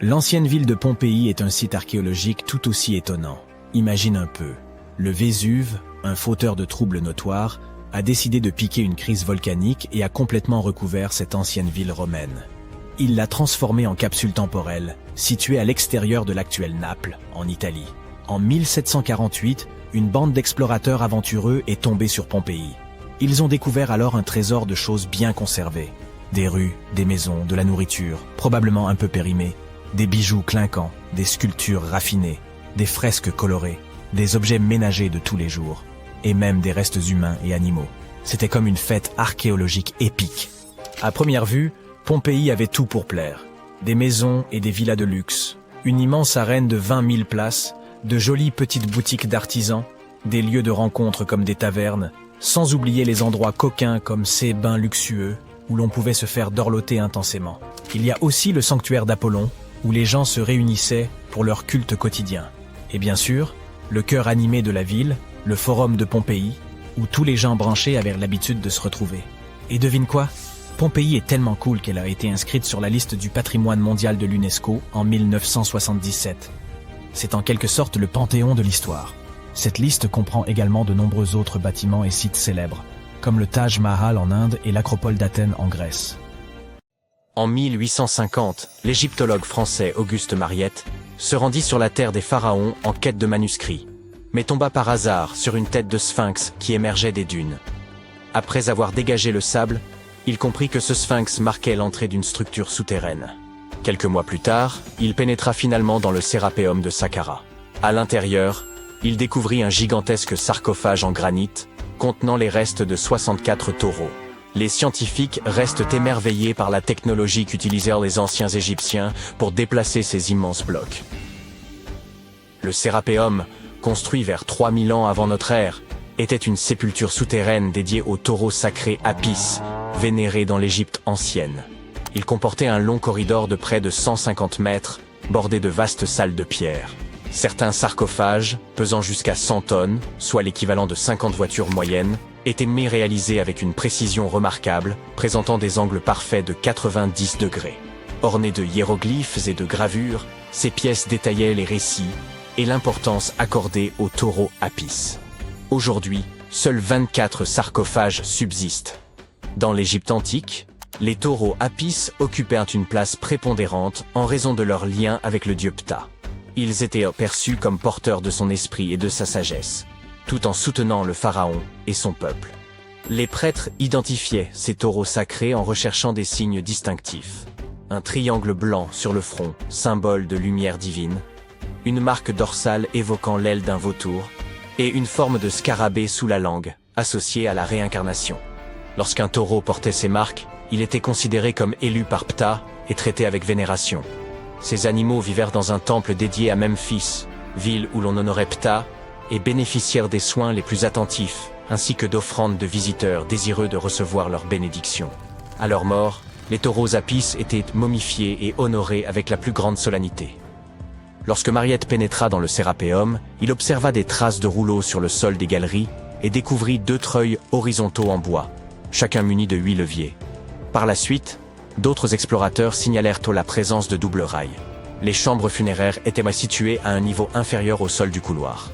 L'ancienne ville de Pompéi est un site archéologique tout aussi étonnant. Imagine un peu, le Vésuve, un fauteur de troubles notoires, a décidé de piquer une crise volcanique et a complètement recouvert cette ancienne ville romaine. Il l'a transformée en capsule temporelle, située à l'extérieur de l'actuelle Naples, en Italie. En 1748, une bande d'explorateurs aventureux est tombée sur Pompéi. Ils ont découvert alors un trésor de choses bien conservées. Des rues, des maisons, de la nourriture, probablement un peu périmée, des bijoux clinquants, des sculptures raffinées, des fresques colorées, des objets ménagers de tous les jours, et même des restes humains et animaux. C'était comme une fête archéologique épique. À première vue, Pompéi avait tout pour plaire. Des maisons et des villas de luxe, une immense arène de 20 000 places, de jolies petites boutiques d'artisans, des lieux de rencontre comme des tavernes, sans oublier les endroits coquins comme ces bains luxueux où l'on pouvait se faire dorloter intensément. Il y a aussi le sanctuaire d'Apollon, où les gens se réunissaient pour leur culte quotidien. Et bien sûr, le cœur animé de la ville, le forum de Pompéi, où tous les gens branchés avaient l'habitude de se retrouver. Et devine quoi? Pompéi est tellement cool qu'elle a été inscrite sur la liste du patrimoine mondial de l'UNESCO en 1977. C'est en quelque sorte le panthéon de l'histoire. Cette liste comprend également de nombreux autres bâtiments et sites célèbres, comme le Taj Mahal en Inde et l'Acropole d'Athènes en Grèce. En 1850, l'égyptologue français Auguste Mariette se rendit sur la terre des pharaons en quête de manuscrits, mais tomba par hasard sur une tête de sphinx qui émergeait des dunes. Après avoir dégagé le sable, il comprit que ce sphinx marquait l'entrée d'une structure souterraine. Quelques mois plus tard, il pénétra finalement dans le Sérapéum de Saqqara. À l'intérieur, il découvrit un gigantesque sarcophage en granit contenant les restes de 64 taureaux. Les scientifiques restent émerveillés par la technologie qu'utilisèrent les anciens Égyptiens pour déplacer ces immenses blocs. Le Sérapéum, construit vers 3000 ans avant notre ère, était une sépulture souterraine dédiée au taureau sacré Apis, vénéré dans l'Égypte ancienne. Il comportait un long corridor de près de 150 mètres, bordé de vastes salles de pierre. Certains sarcophages, pesant jusqu'à 100 tonnes, soit l'équivalent de 50 voitures moyennes, étaient réalisés avec une précision remarquable, présentant des angles parfaits de 90 degrés. Ornés de hiéroglyphes et de gravures, ces pièces détaillaient les récits et l'importance accordée au taureau Apis. Aujourd'hui, seuls 24 sarcophages subsistent. Dans l'Égypte antique, les taureaux Apis occupaient une place prépondérante en raison de leur lien avec le dieu Ptah. Ils étaient perçus comme porteurs de son esprit et de sa sagesse, tout en soutenant le pharaon et son peuple. Les prêtres identifiaient ces taureaux sacrés en recherchant des signes distinctifs. Un triangle blanc sur le front, symbole de lumière divine, une marque dorsale évoquant l'aile d'un vautour, et une forme de scarabée sous la langue, associée à la réincarnation. Lorsqu'un taureau portait ces marques, il était considéré comme élu par Ptah et traité avec vénération. Ces animaux vivèrent dans un temple dédié à Memphis, ville où l'on honorait Ptah, et bénéficièrent des soins les plus attentifs, ainsi que d'offrandes de visiteurs désireux de recevoir leur bénédiction. À leur mort, les taureaux Apis étaient momifiés et honorés avec la plus grande solennité. Lorsque Mariette pénétra dans le Sérapéum, il observa des traces de rouleaux sur le sol des galeries et découvrit 2 treuils horizontaux en bois, chacun muni de 8 leviers. Par la suite, d'autres explorateurs signalèrent la présence de doubles rails. Les chambres funéraires étaient situées à un niveau inférieur au sol du couloir.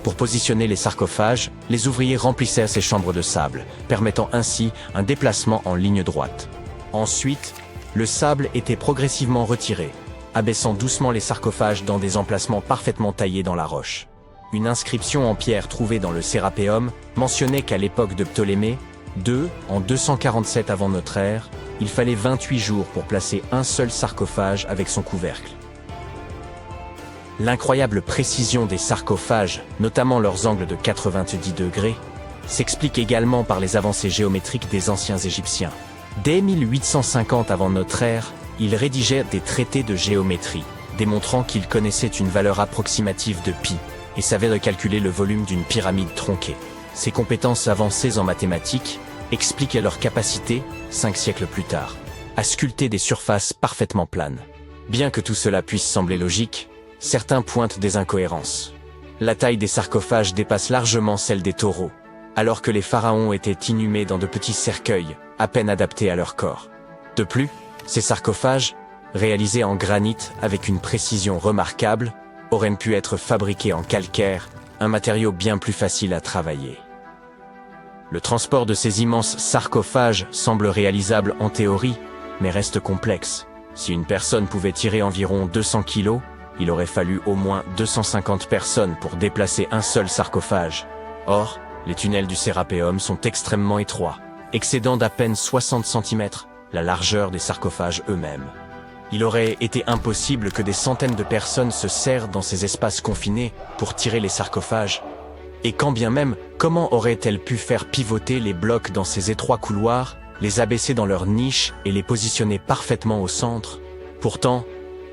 Pour positionner les sarcophages, les ouvriers remplissaient ces chambres de sable, permettant ainsi un déplacement en ligne droite. Ensuite, le sable était progressivement retiré, abaissant doucement les sarcophages dans des emplacements parfaitement taillés dans la roche. Une inscription en pierre trouvée dans le Sérapéum mentionnait qu'à l'époque de Ptolémée II, en 247 avant notre ère, il fallait 28 jours pour placer un seul sarcophage avec son couvercle. L'incroyable précision des sarcophages, notamment leurs angles de 90 degrés, s'explique également par les avancées géométriques des anciens Égyptiens. Dès 1850 avant notre ère, ils rédigèrent des traités de géométrie, démontrant qu'ils connaissaient une valeur approximative de pi et savaient calculer le volume d'une pyramide tronquée. Ces compétences avancées en mathématiques expliquaient leur capacité, 5 siècles plus tard, à sculpter des surfaces parfaitement planes. Bien que tout cela puisse sembler logique, certains pointent des incohérences. La taille des sarcophages dépasse largement celle des taureaux, alors que les pharaons étaient inhumés dans de petits cercueils, à peine adaptés à leur corps. De plus, ces sarcophages, réalisés en granit avec une précision remarquable, auraient pu être fabriqués en calcaire, un matériau bien plus facile à travailler. Le transport de ces immenses sarcophages semble réalisable en théorie, mais reste complexe. Si une personne pouvait tirer environ 200 kilos, il aurait fallu au moins 250 personnes pour déplacer un seul sarcophage. Or, les tunnels du Sérapéum sont extrêmement étroits, excédant d'à peine 60 cm la largeur des sarcophages eux-mêmes. Il aurait été impossible que des centaines de personnes se serrent dans ces espaces confinés pour tirer les sarcophages. Et quand bien même, comment auraient-elles pu faire pivoter les blocs dans ces étroits couloirs, les abaisser dans leurs niches et les positionner parfaitement au centre? Pourtant,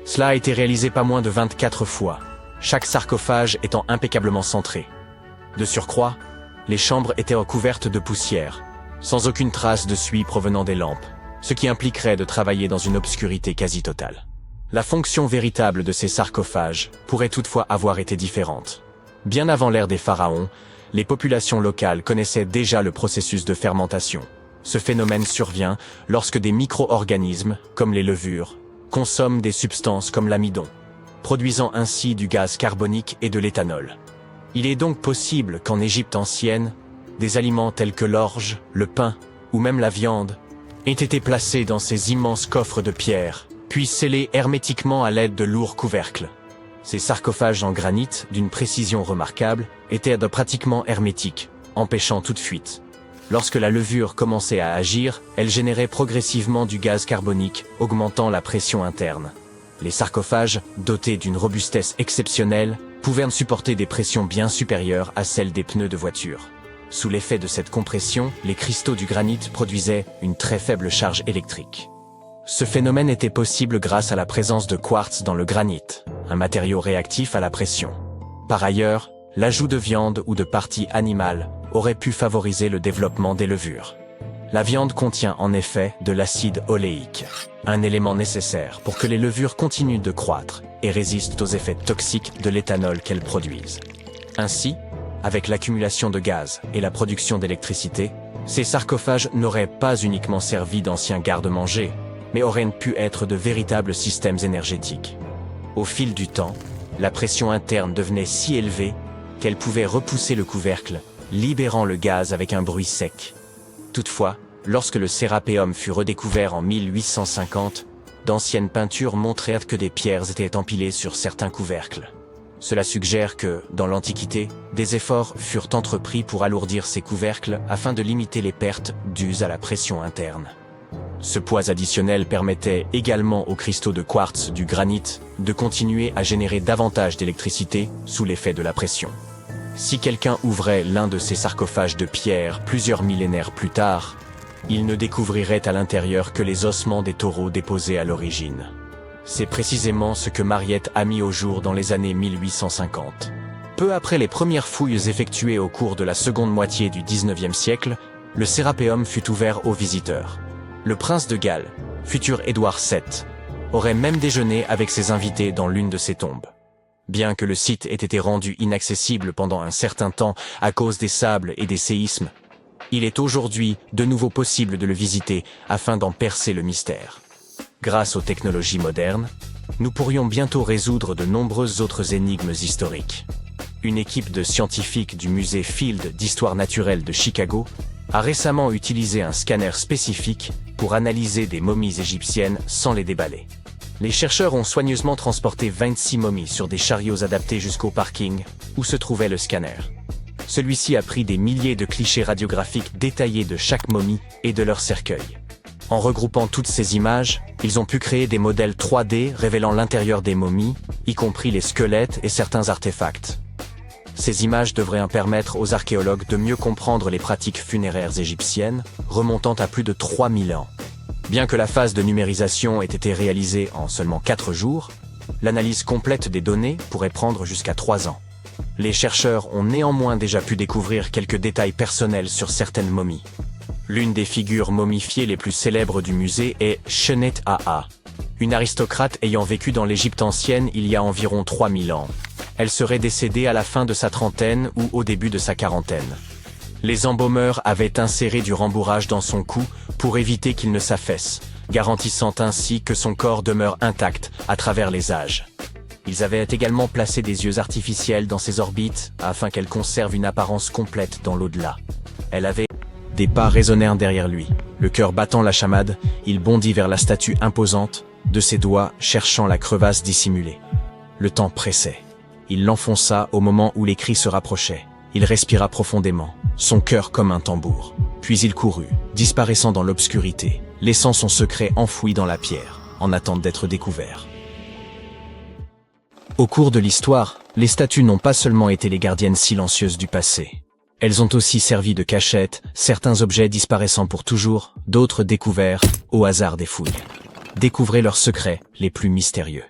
cela a été réalisé pas moins de 24 fois, chaque sarcophage étant impeccablement centré. De surcroît, les chambres étaient recouvertes de poussière, sans aucune trace de suie provenant des lampes, ce qui impliquerait de travailler dans une obscurité quasi totale. La fonction véritable de ces sarcophages pourrait toutefois avoir été différente. Bien avant l'ère des pharaons, les populations locales connaissaient déjà le processus de fermentation. Ce phénomène survient lorsque des micro-organismes, comme les levures, consomment des substances comme l'amidon, produisant ainsi du gaz carbonique et de l'éthanol. Il est donc possible qu'en Égypte ancienne, des aliments tels que l'orge, le pain ou même la viande aient été placés dans ces immenses coffres de pierre, puis scellés hermétiquement à l'aide de lourds couvercles. Ces sarcophages en granit, d'une précision remarquable, étaient pratiquement hermétiques, empêchant toute fuite. Lorsque la levure commençait à agir, elle générait progressivement du gaz carbonique, augmentant la pression interne. Les sarcophages, dotés d'une robustesse exceptionnelle, pouvaient supporter des pressions bien supérieures à celles des pneus de voiture. Sous l'effet de cette compression, les cristaux du granit produisaient une très faible charge électrique. Ce phénomène était possible grâce à la présence de quartz dans le granit, un matériau réactif à la pression. Par ailleurs, l'ajout de viande ou de parties animales aurait pu favoriser le développement des levures. La viande contient en effet de l'acide oléique, un élément nécessaire pour que les levures continuent de croître et résistent aux effets toxiques de l'éthanol qu'elles produisent. Ainsi, avec l'accumulation de gaz et la production d'électricité, ces sarcophages n'auraient pas uniquement servi d'anciens garde-manger, mais auraient pu être de véritables systèmes énergétiques. Au fil du temps, la pression interne devenait si élevée qu'elle pouvait repousser le couvercle, libérant le gaz avec un bruit sec. Toutefois, lorsque le Sérapéum fut redécouvert en 1850, d'anciennes peintures montrèrent que des pierres étaient empilées sur certains couvercles. Cela suggère que, dans l'Antiquité, des efforts furent entrepris pour alourdir ces couvercles afin de limiter les pertes dues à la pression interne. Ce poids additionnel permettait également aux cristaux de quartz du granit de continuer à générer davantage d'électricité sous l'effet de la pression. Si quelqu'un ouvrait l'un de ces sarcophages de pierre plusieurs millénaires plus tard, il ne découvrirait à l'intérieur que les ossements des taureaux déposés à l'origine. C'est précisément ce que Mariette a mis au jour dans les années 1850. Peu après les premières fouilles effectuées au cours de la seconde moitié du XIXe siècle, le Sérapéum fut ouvert aux visiteurs. Le prince de Galles, futur Édouard VII, aurait même déjeuné avec ses invités dans l'une de ses tombes. Bien que le site ait été rendu inaccessible pendant un certain temps à cause des sables et des séismes, il est aujourd'hui de nouveau possible de le visiter afin d'en percer le mystère. Grâce aux technologies modernes, nous pourrions bientôt résoudre de nombreuses autres énigmes historiques. Une équipe de scientifiques du musée Field d'Histoire naturelle de Chicago a récemment utilisé un scanner spécifique pour analyser des momies égyptiennes sans les déballer. Les chercheurs ont soigneusement transporté 26 momies sur des chariots adaptés jusqu'au parking où se trouvait le scanner. Celui-ci a pris des milliers de clichés radiographiques détaillés de chaque momie et de leur cercueil. En regroupant toutes ces images, ils ont pu créer des modèles 3D révélant l'intérieur des momies, y compris les squelettes et certains artefacts. Ces images devraient permettre aux archéologues de mieux comprendre les pratiques funéraires égyptiennes, remontant à plus de 3000 ans. Bien que la phase de numérisation ait été réalisée en seulement 4 jours, l'analyse complète des données pourrait prendre jusqu'à 3 ans. Les chercheurs ont néanmoins déjà pu découvrir quelques détails personnels sur certaines momies. L'une des figures momifiées les plus célèbres du musée est Shennet Aa, une aristocrate ayant vécu dans l'Égypte ancienne il y a environ 3000 ans. Elle serait décédée à la fin de sa trentaine ou au début de sa quarantaine. Les embaumeurs avaient inséré du rembourrage dans son cou pour éviter qu'il ne s'affaisse, garantissant ainsi que son corps demeure intact à travers les âges. Ils avaient également placé des yeux artificiels dans ses orbites afin qu'elle conserve une apparence complète dans l'au-delà. Elle avait... Des pas résonnèrent derrière lui. Le cœur battant la chamade, il bondit vers la statue imposante, de ses doigts cherchant la crevasse dissimulée. Le temps pressait. Il l'enfonça au moment où les cris se rapprochaient. Il respira profondément, son cœur comme un tambour. Puis il courut, disparaissant dans l'obscurité, laissant son secret enfoui dans la pierre, en attente d'être découvert. Au cours de l'histoire, les statues n'ont pas seulement été les gardiennes silencieuses du passé. Elles ont aussi servi de cachette, certains objets disparaissant pour toujours, d'autres découverts au hasard des fouilles. Découvrez leurs secrets les plus mystérieux.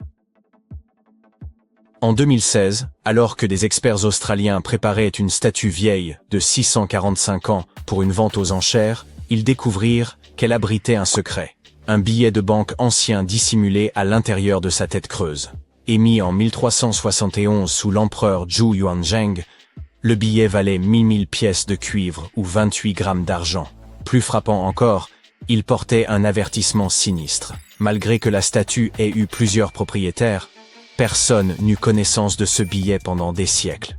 En 2016, alors que des experts australiens préparaient une statue vieille de 645 ans pour une vente aux enchères, ils découvrirent qu'elle abritait un secret. Un billet de banque ancien dissimulé à l'intérieur de sa tête creuse. Émis en 1371 sous l'empereur Zhou Yuanzheng, le billet valait 1000 pièces de cuivre ou 28 grammes d'argent. Plus frappant encore, il portait un avertissement sinistre. Malgré que la statue ait eu plusieurs propriétaires, personne n'eut connaissance de ce billet pendant des siècles.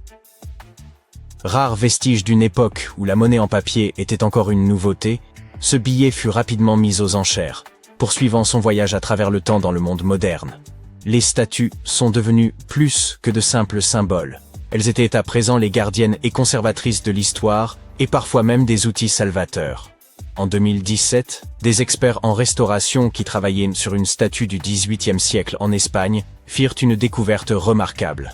Rare vestige d'une époque où la monnaie en papier était encore une nouveauté, ce billet fut rapidement mis aux enchères, poursuivant son voyage à travers le temps dans le monde moderne. Les statues sont devenues plus que de simples symboles. Elles étaient à présent les gardiennes et conservatrices de l'histoire, et parfois même des outils salvateurs. En 2017, des experts en restauration qui travaillaient sur une statue du XVIIIe siècle en Espagne firent une découverte remarquable.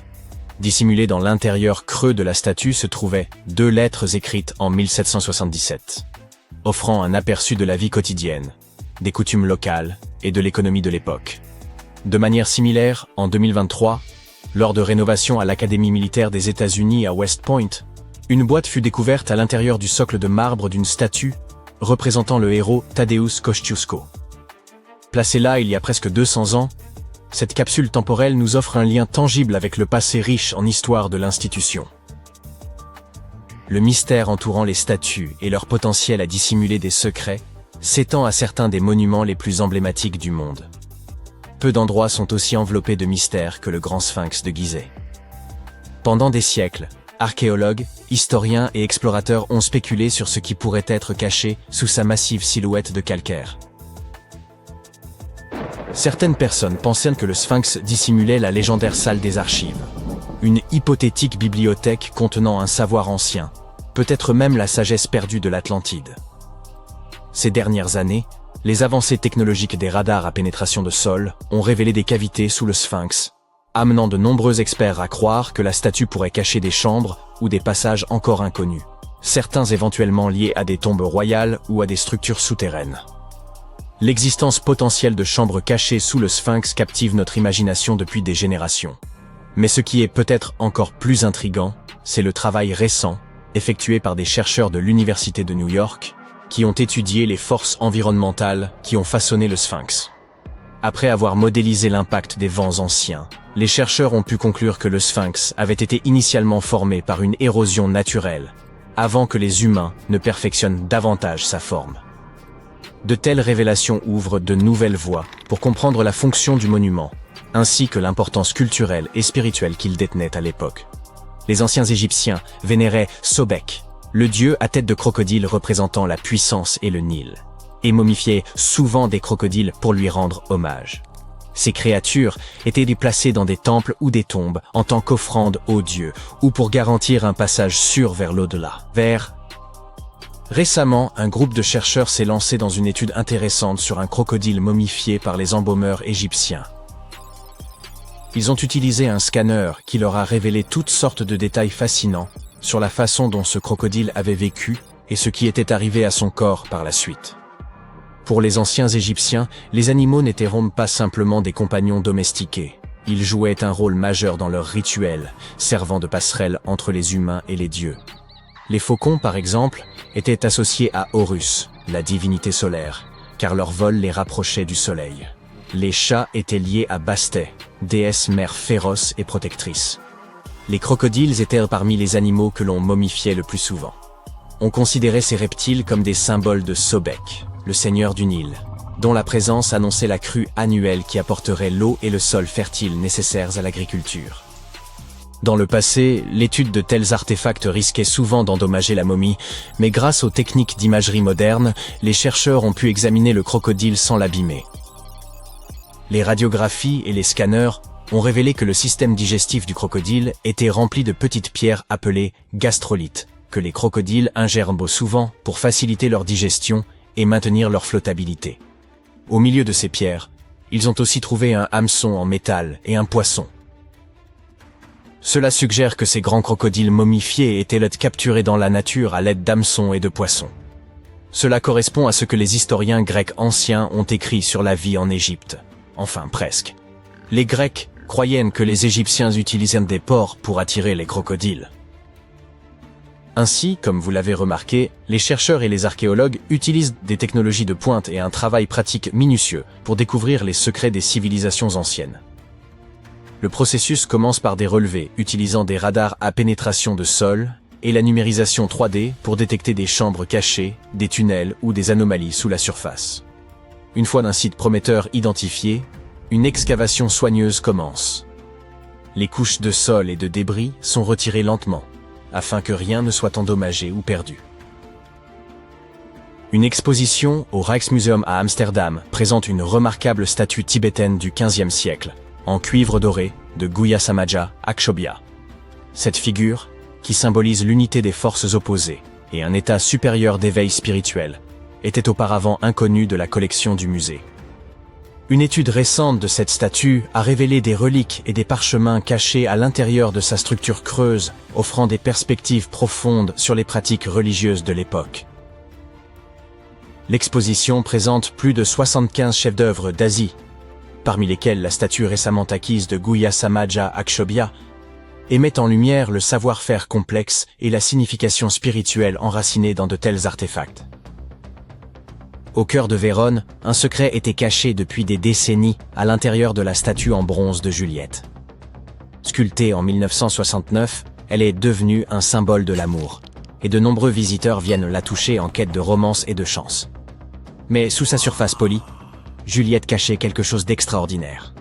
Dissimulées dans l'intérieur creux de la statue se trouvaient 2 lettres écrites en 1777, offrant un aperçu de la vie quotidienne, des coutumes locales et de l'économie de l'époque. De manière similaire, en 2023, lors de rénovation à l'Académie militaire des États-Unis à West Point, une boîte fut découverte à l'intérieur du socle de marbre d'une statue représentant le héros Tadeusz Kościuszko. Placée là il y a presque 200 ans, cette capsule temporelle nous offre un lien tangible avec le passé riche en histoire de l'institution. Le mystère entourant les statues et leur potentiel à dissimuler des secrets s'étend à certains des monuments les plus emblématiques du monde. Peu d'endroits sont aussi enveloppés de mystères que le Grand Sphinx de Gizeh. Pendant des siècles, archéologues, historiens et explorateurs ont spéculé sur ce qui pourrait être caché sous sa massive silhouette de calcaire. Certaines personnes pensaient que le Sphinx dissimulait la légendaire salle des archives, une hypothétique bibliothèque contenant un savoir ancien, peut-être même la sagesse perdue de l'Atlantide. Ces dernières années, les avancées technologiques des radars à pénétration de sol ont révélé des cavités sous le Sphinx, amenant de nombreux experts à croire que la statue pourrait cacher des chambres ou des passages encore inconnus, certains éventuellement liés à des tombes royales ou à des structures souterraines. L'existence potentielle de chambres cachées sous le sphinx captive notre imagination depuis des générations. Mais ce qui est peut-être encore plus intriguant, c'est le travail récent, effectué par des chercheurs de l'Université de New York, qui ont étudié les forces environnementales qui ont façonné le sphinx. Après avoir modélisé l'impact des vents anciens, les chercheurs ont pu conclure que le sphinx avait été initialement formé par une érosion naturelle, avant que les humains ne perfectionnent davantage sa forme. De telles révélations ouvrent de nouvelles voies pour comprendre la fonction du monument, ainsi que l'importance culturelle et spirituelle qu'il détenait à l'époque. Les anciens Égyptiens vénéraient Sobek, le dieu à tête de crocodile représentant la puissance et le Nil, et momifiaient souvent des crocodiles pour lui rendre hommage. Ces créatures étaient déplacées dans des temples ou des tombes en tant qu'offrande aux dieux ou pour garantir un passage sûr vers l'au-delà. Récemment, un groupe de chercheurs s'est lancé dans une étude intéressante sur un crocodile momifié par les embaumeurs égyptiens. Ils ont utilisé un scanner qui leur a révélé toutes sortes de détails fascinants sur la façon dont ce crocodile avait vécu et ce qui était arrivé à son corps par la suite. Pour les anciens Égyptiens, les animaux n'étaient pas simplement des compagnons domestiqués. Ils jouaient un rôle majeur dans leurs rituels, servant de passerelle entre les humains et les dieux. Les faucons, par exemple, étaient associés à Horus, la divinité solaire, car leur vol les rapprochait du soleil. Les chats étaient liés à Bastet, déesse mère féroce et protectrice. Les crocodiles étaient parmi les animaux que l'on momifiait le plus souvent. On considérait ces reptiles comme des symboles de Sobek, le seigneur du Nil, dont la présence annonçait la crue annuelle qui apporterait l'eau et le sol fertile nécessaires à l'agriculture. Dans le passé, l'étude de tels artefacts risquait souvent d'endommager la momie, mais grâce aux techniques d'imagerie moderne, les chercheurs ont pu examiner le crocodile sans l'abîmer. Les radiographies et les scanners ont révélé que le système digestif du crocodile était rempli de petites pierres appelées gastrolites, que les crocodiles ingèrent souvent pour faciliter leur digestion et maintenir leur flottabilité. Au milieu de ces pierres, ils ont aussi trouvé un hameçon en métal et un poisson. Cela suggère que ces grands crocodiles momifiés étaient capturés dans la nature à l'aide d'hameçons et de poissons. Cela correspond à ce que les historiens grecs anciens ont écrit sur la vie en Égypte. Enfin, presque. Les Grecs croyaient que les Égyptiens utilisaient des porcs pour attirer les crocodiles. Ainsi, comme vous l'avez remarqué, les chercheurs et les archéologues utilisent des technologies de pointe et un travail pratique minutieux pour découvrir les secrets des civilisations anciennes. Le processus commence par des relevés utilisant des radars à pénétration de sol et la numérisation 3D pour détecter des chambres cachées, des tunnels ou des anomalies sous la surface. Une fois un site prometteur identifié, une excavation soigneuse commence. Les couches de sol et de débris sont retirées lentement, afin que rien ne soit endommagé ou perdu. Une exposition au Rijksmuseum à Amsterdam présente une remarquable statue tibétaine du XVe siècle, en cuivre doré, de Guya Samaja Akshobhya. Cette figure, qui symbolise l'unité des forces opposées et un état supérieur d'éveil spirituel, était auparavant inconnue de la collection du musée. Une étude récente de cette statue a révélé des reliques et des parchemins cachés à l'intérieur de sa structure creuse, offrant des perspectives profondes sur les pratiques religieuses de l'époque. L'exposition présente plus de 75 chefs-d'œuvre d'Asie, parmi lesquels la statue récemment acquise de Guya Samaja Akshobhya, et met en lumière le savoir-faire complexe et la signification spirituelle enracinée dans de tels artefacts. Au cœur de Vérone, un secret était caché depuis des décennies à l'intérieur de la statue en bronze de Juliette. Sculptée en 1969, elle est devenue un symbole de l'amour, et de nombreux visiteurs viennent la toucher en quête de romance et de chance. Mais sous sa surface polie, Juliette cachait quelque chose d'extraordinaire.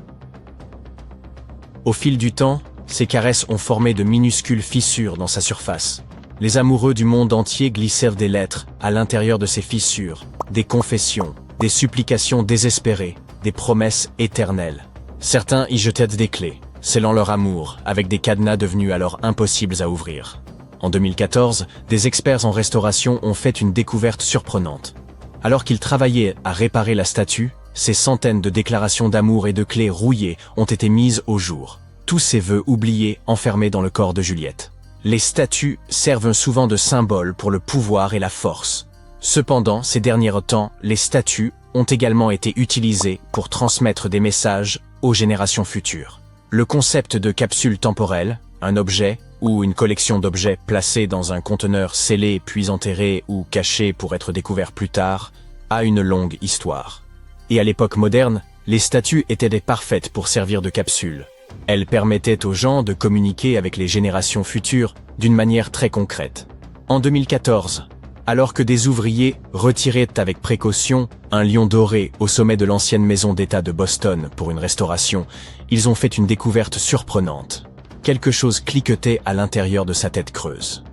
Au fil du temps, ses caresses ont formé de minuscules fissures dans sa surface. Les amoureux du monde entier glissèrent des lettres à l'intérieur de ces fissures, des confessions, des supplications désespérées, des promesses éternelles. Certains y jetaient des clés, scellant leur amour, avec des cadenas devenus alors impossibles à ouvrir. En 2014, des experts en restauration ont fait une découverte surprenante. Alors qu'ils travaillaient à réparer la statue, ces centaines de déclarations d'amour et de clés rouillées ont été mises au jour. Tous ces vœux oubliés enfermés dans le corps de Juliette. Les statues servent souvent de symbole pour le pouvoir et la force. Cependant, ces derniers temps, les statues ont également été utilisées pour transmettre des messages aux générations futures. Le concept de capsule temporelle, un objet ou une collection d'objets placés dans un conteneur scellé puis enterré ou caché pour être découvert plus tard, a une longue histoire. Et à l'époque moderne, les statues étaient parfaites pour servir de capsules. Elles permettaient aux gens de communiquer avec les générations futures d'une manière très concrète. En 2014, alors que des ouvriers retiraient avec précaution un lion doré au sommet de l'ancienne maison d'État de Boston pour une restauration, ils ont fait une découverte surprenante. Quelque chose cliquetait à l'intérieur de sa tête creuse.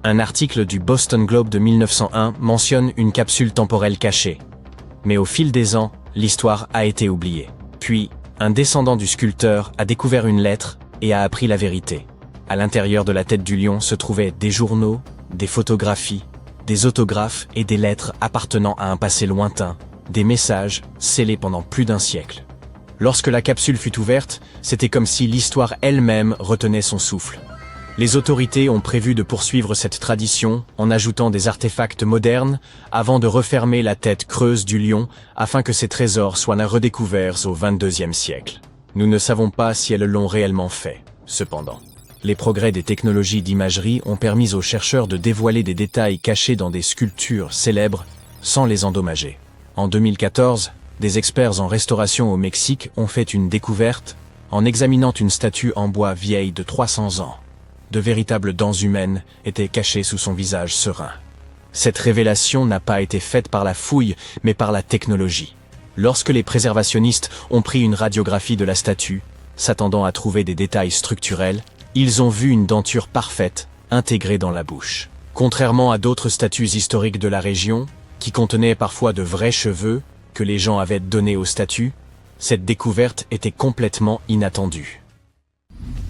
Un article du Boston Globe de 1901 mentionne une capsule temporelle cachée. Mais au fil des ans, l'histoire a été oubliée. Puis, un descendant du sculpteur a découvert une lettre et a appris la vérité. À l'intérieur de la tête du lion se trouvaient des journaux, des photographies, des autographes et des lettres appartenant à un passé lointain, des messages scellés pendant plus d'un siècle. Lorsque la capsule fut ouverte, c'était comme si l'histoire elle-même retenait son souffle. Les autorités ont prévu de poursuivre cette tradition en ajoutant des artefacts modernes avant de refermer la tête creuse du lion afin que ses trésors soient redécouverts au XXIe siècle. Nous ne savons pas si elles l'ont réellement fait, cependant. Les progrès des technologies d'imagerie ont permis aux chercheurs de dévoiler des détails cachés dans des sculptures célèbres sans les endommager. En 2014, des experts en restauration au Mexique ont fait une découverte en examinant une statue en bois vieille de 300 ans. De véritables dents humaines étaient cachées sous son visage serein. Cette révélation n'a pas été faite par la fouille, mais par la technologie. Lorsque les préservationnistes ont pris une radiographie de la statue, s'attendant à trouver des détails structurels, ils ont vu une denture parfaite, intégrée dans la bouche. Contrairement à d'autres statues historiques de la région, qui contenaient parfois de vrais cheveux que les gens avaient donnés aux statues, cette découverte était complètement inattendue.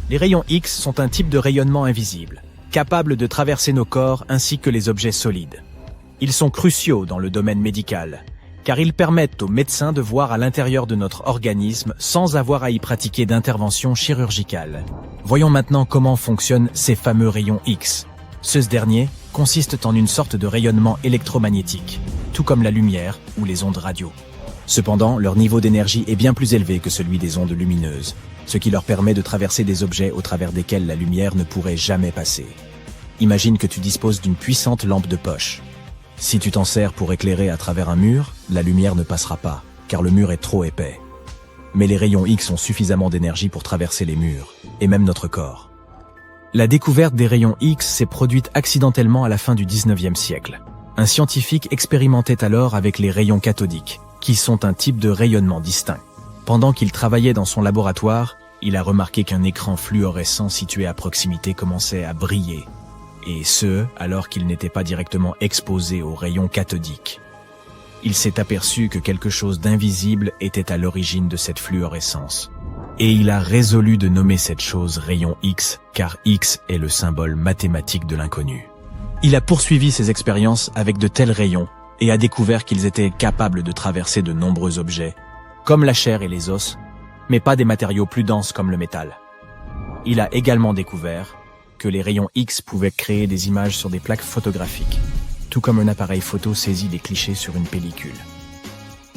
Les rayons X sont un type de rayonnement invisible, capable de traverser nos corps ainsi que les objets solides. Ils sont cruciaux dans le domaine médical, car ils permettent aux médecins de voir à l'intérieur de notre organisme sans avoir à y pratiquer d'intervention chirurgicale. Voyons maintenant comment fonctionnent ces fameux rayons X. Ces derniers consistent en une sorte de rayonnement électromagnétique, tout comme la lumière ou les ondes radio. Cependant, leur niveau d'énergie est bien plus élevé que celui des ondes lumineuses, ce qui leur permet de traverser des objets au travers desquels la lumière ne pourrait jamais passer. Imagine que tu disposes d'une puissante lampe de poche. Si tu t'en sers pour éclairer à travers un mur, la lumière ne passera pas, car le mur est trop épais. Mais les rayons X ont suffisamment d'énergie pour traverser les murs, et même notre corps. La découverte des rayons X s'est produite accidentellement à la fin du XIXe siècle. Un scientifique expérimentait alors avec les rayons cathodiques, qui sont un type de rayonnement distinct. Pendant qu'il travaillait dans son laboratoire, il a remarqué qu'un écran fluorescent situé à proximité commençait à briller, et ce, alors qu'il n'était pas directement exposé aux rayons cathodiques. Il s'est aperçu que quelque chose d'invisible était à l'origine de cette fluorescence. Et il a résolu de nommer cette chose rayon X, car X est le symbole mathématique de l'inconnu. Il a poursuivi ses expériences avec de tels rayons et a découvert qu'ils étaient capables de traverser de nombreux objets, comme la chair et les os, mais pas des matériaux plus denses comme le métal. Il a également découvert que les rayons X pouvaient créer des images sur des plaques photographiques, tout comme un appareil photo saisit des clichés sur une pellicule.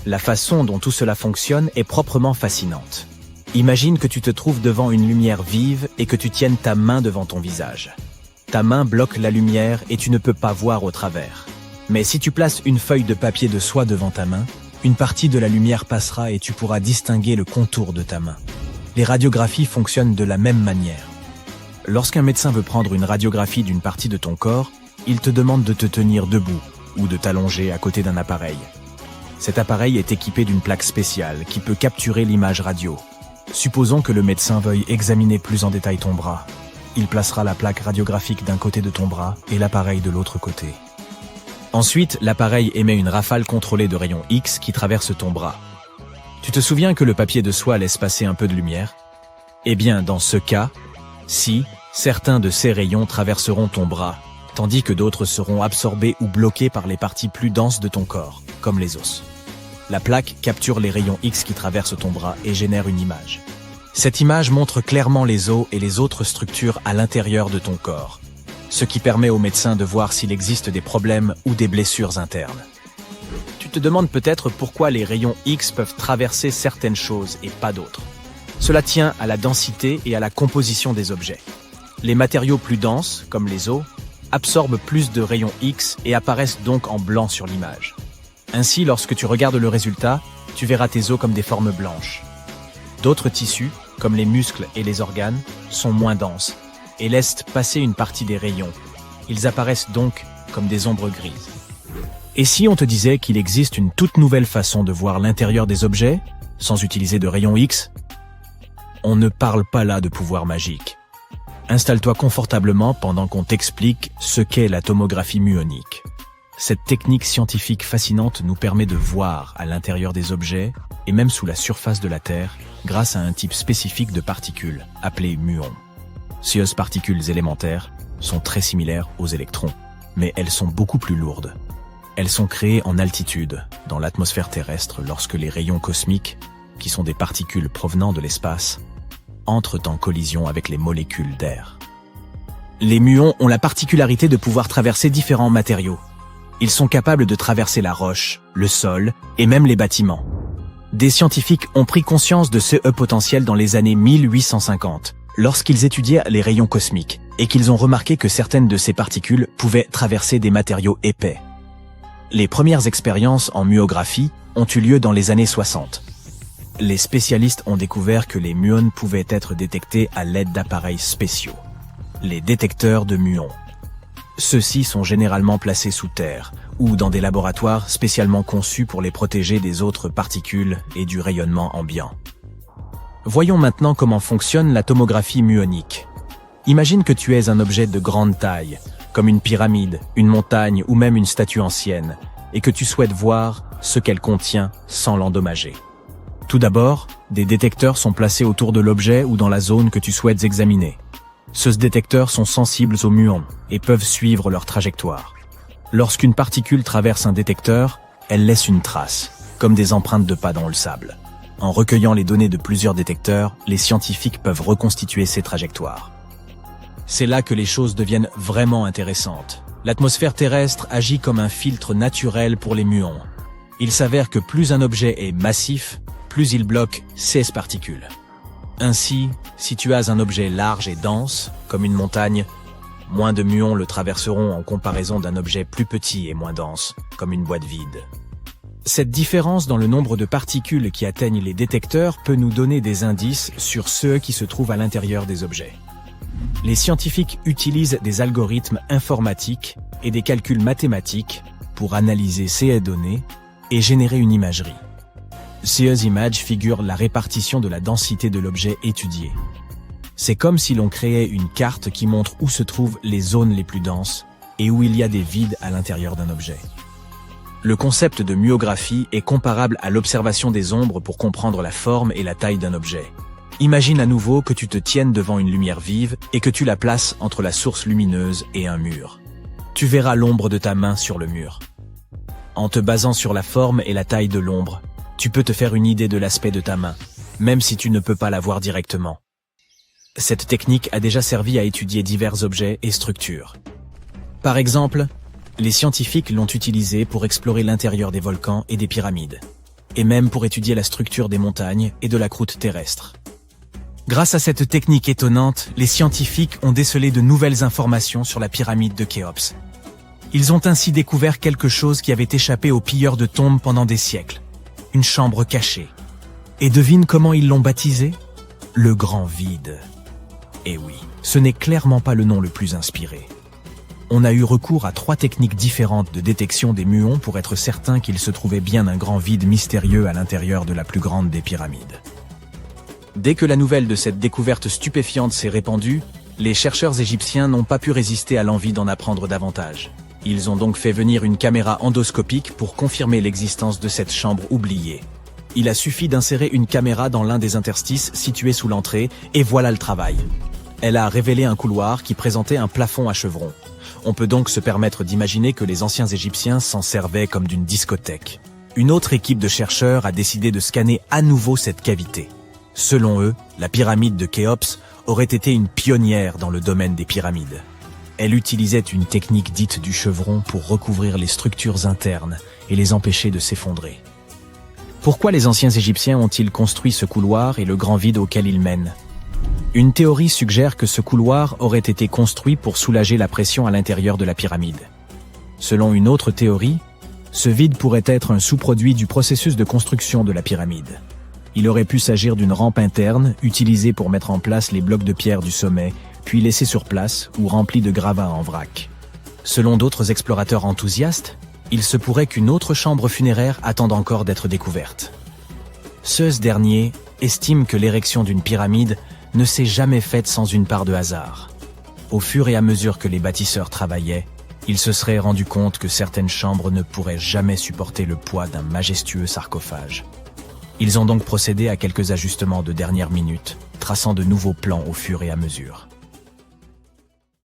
La façon dont tout cela fonctionne est proprement fascinante. Imagine que tu te trouves devant une lumière vive et que tu tiennes ta main devant ton visage. Ta main bloque la lumière et tu ne peux pas voir au travers. Mais si tu places une feuille de papier de soie devant ta main, une partie de la lumière passera et tu pourras distinguer le contour de ta main. Les radiographies fonctionnent de la même manière. Lorsqu'un médecin veut prendre une radiographie d'une partie de ton corps, il te demande de te tenir debout ou de t'allonger à côté d'un appareil. Cet appareil est équipé d'une plaque spéciale qui peut capturer l'image radio. Supposons que le médecin veuille examiner plus en détail ton bras. Il placera la plaque radiographique d'un côté de ton bras et l'appareil de l'autre côté. Ensuite, l'appareil émet une rafale contrôlée de rayons X qui traverse ton bras. Tu te souviens que le papier de soie laisse passer un peu de lumière? Eh bien, dans ce cas, si certains de ces rayons traverseront ton bras, tandis que d'autres seront absorbés ou bloqués par les parties plus denses de ton corps, comme les os. La plaque capture les rayons X qui traversent ton bras et génère une image. Cette image montre clairement les os et les autres structures à l'intérieur de ton corps. ce qui permet aux médecins de voir s'il existe des problèmes ou des blessures internes. Tu te demandes peut-être pourquoi les rayons X peuvent traverser certaines choses et pas d'autres. Cela tient à la densité et à la composition des objets. Les matériaux plus denses, comme les os, absorbent plus de rayons X et apparaissent donc en blanc sur l'image. Ainsi, lorsque tu regardes le résultat, tu verras tes os comme des formes blanches. D'autres tissus, comme les muscles et les organes, sont moins denses et laissent passer une partie des rayons. Ils apparaissent donc comme des ombres grises. Et si on te disait qu'il existe une toute nouvelle façon de voir l'intérieur des objets, sans utiliser de rayons X? On ne parle pas là de pouvoir magique. Installe-toi confortablement pendant qu'on t'explique ce qu'est la tomographie muonique. Cette technique scientifique fascinante nous permet de voir à l'intérieur des objets et même sous la surface de la Terre grâce à un type spécifique de particules appelées muons. Ces particules élémentaires sont très similaires aux électrons, mais elles sont beaucoup plus lourdes. Elles sont créées en altitude, dans l'atmosphère terrestre, lorsque les rayons cosmiques, qui sont des particules provenant de l'espace, entrent en collision avec les molécules d'air. Les muons ont la particularité de pouvoir traverser différents matériaux. Ils sont capables de traverser la roche, le sol et même les bâtiments. Des scientifiques ont pris conscience de ce potentiel dans les années 1850, lorsqu'ils étudiaient les rayons cosmiques, et qu'ils ont remarqué que certaines de ces particules pouvaient traverser des matériaux épais. Les premières expériences en muographie ont eu lieu dans les années 60. Les spécialistes ont découvert que les muons pouvaient être détectés à l'aide d'appareils spéciaux, les détecteurs de muons. Ceux-ci sont généralement placés sous terre ou dans des laboratoires spécialement conçus pour les protéger des autres particules et du rayonnement ambiant. Voyons maintenant comment fonctionne la tomographie muonique. Imagine que tu es un objet de grande taille, comme une pyramide, une montagne ou même une statue ancienne, et que tu souhaites voir ce qu'elle contient sans l'endommager. Tout d'abord, des détecteurs sont placés autour de l'objet ou dans la zone que tu souhaites examiner. Ces détecteurs sont sensibles aux muons et peuvent suivre leur trajectoire. Lorsqu'une particule traverse un détecteur, elle laisse une trace, comme des empreintes de pas dans le sable. En recueillant les données de plusieurs détecteurs, les scientifiques peuvent reconstituer ces trajectoires. C'est là que les choses deviennent vraiment intéressantes. L'atmosphère terrestre agit comme un filtre naturel pour les muons. Il s'avère que plus un objet est massif, plus il bloque ces particules. Ainsi, si tu as un objet large et dense, comme une montagne, moins de muons le traverseront en comparaison d'un objet plus petit et moins dense, comme une boîte vide. Cette différence dans le nombre de particules qui atteignent les détecteurs peut nous donner des indices sur ceux qui se trouvent à l'intérieur des objets. Les scientifiques utilisent des algorithmes informatiques et des calculs mathématiques pour analyser ces données et générer une imagerie. Ces images figurent la répartition de la densité de l'objet étudié. C'est comme si l'on créait une carte qui montre où se trouvent les zones les plus denses et où il y a des vides à l'intérieur d'un objet. Le concept de muographie est comparable à l'observation des ombres pour comprendre la forme et la taille d'un objet. Imagine à nouveau que tu te tiennes devant une lumière vive et que tu la places entre la source lumineuse et un mur. Tu verras l'ombre de ta main sur le mur. En te basant sur la forme et la taille de l'ombre, tu peux te faire une idée de l'aspect de ta main, même si tu ne peux pas la voir directement. Cette technique a déjà servi à étudier divers objets et structures. Par exemple, les scientifiques l'ont utilisé pour explorer l'intérieur des volcans et des pyramides, et même pour étudier la structure des montagnes et de la croûte terrestre. Grâce à cette technique étonnante, les scientifiques ont décelé de nouvelles informations sur la pyramide de Khéops. Ils ont ainsi découvert quelque chose qui avait échappé aux pilleurs de tombes pendant des siècles. Une chambre cachée. Et devine comment ils l'ont baptisé? Le Grand Vide. Et oui, ce n'est clairement pas le nom le plus inspiré. On a eu recours à 3 techniques différentes de détection des muons pour être certain qu'il se trouvait bien un grand vide mystérieux à l'intérieur de la plus grande des pyramides. Dès que la nouvelle de cette découverte stupéfiante s'est répandue, les chercheurs égyptiens n'ont pas pu résister à l'envie d'en apprendre davantage. Ils ont donc fait venir une caméra endoscopique pour confirmer l'existence de cette chambre oubliée. Il a suffi d'insérer une caméra dans l'un des interstices situés sous l'entrée, et voilà le travail. Elle a révélé un couloir qui présentait un plafond à chevrons. On peut donc se permettre d'imaginer que les anciens Égyptiens s'en servaient comme d'une discothèque. Une autre équipe de chercheurs a décidé de scanner à nouveau cette cavité. Selon eux, la pyramide de Khéops aurait été une pionnière dans le domaine des pyramides. Elle utilisait une technique dite du chevron pour recouvrir les structures internes et les empêcher de s'effondrer. Pourquoi les anciens Égyptiens ont-ils construit ce couloir et le grand vide auquel il mène? Une théorie suggère que ce couloir aurait été construit pour soulager la pression à l'intérieur de la pyramide. Selon une autre théorie, ce vide pourrait être un sous-produit du processus de construction de la pyramide. Il aurait pu s'agir d'une rampe interne utilisée pour mettre en place les blocs de pierre du sommet, puis laissés sur place ou remplis de gravats en vrac. Selon d'autres explorateurs enthousiastes, il se pourrait qu'une autre chambre funéraire attende encore d'être découverte. Ce dernier estime que l'érection d'une pyramide ne s'est jamais faite sans une part de hasard. Au fur et à mesure que les bâtisseurs travaillaient, ils se seraient rendus compte que certaines chambres ne pourraient jamais supporter le poids d'un majestueux sarcophage. Ils ont donc procédé à quelques ajustements de dernière minute, traçant de nouveaux plans au fur et à mesure.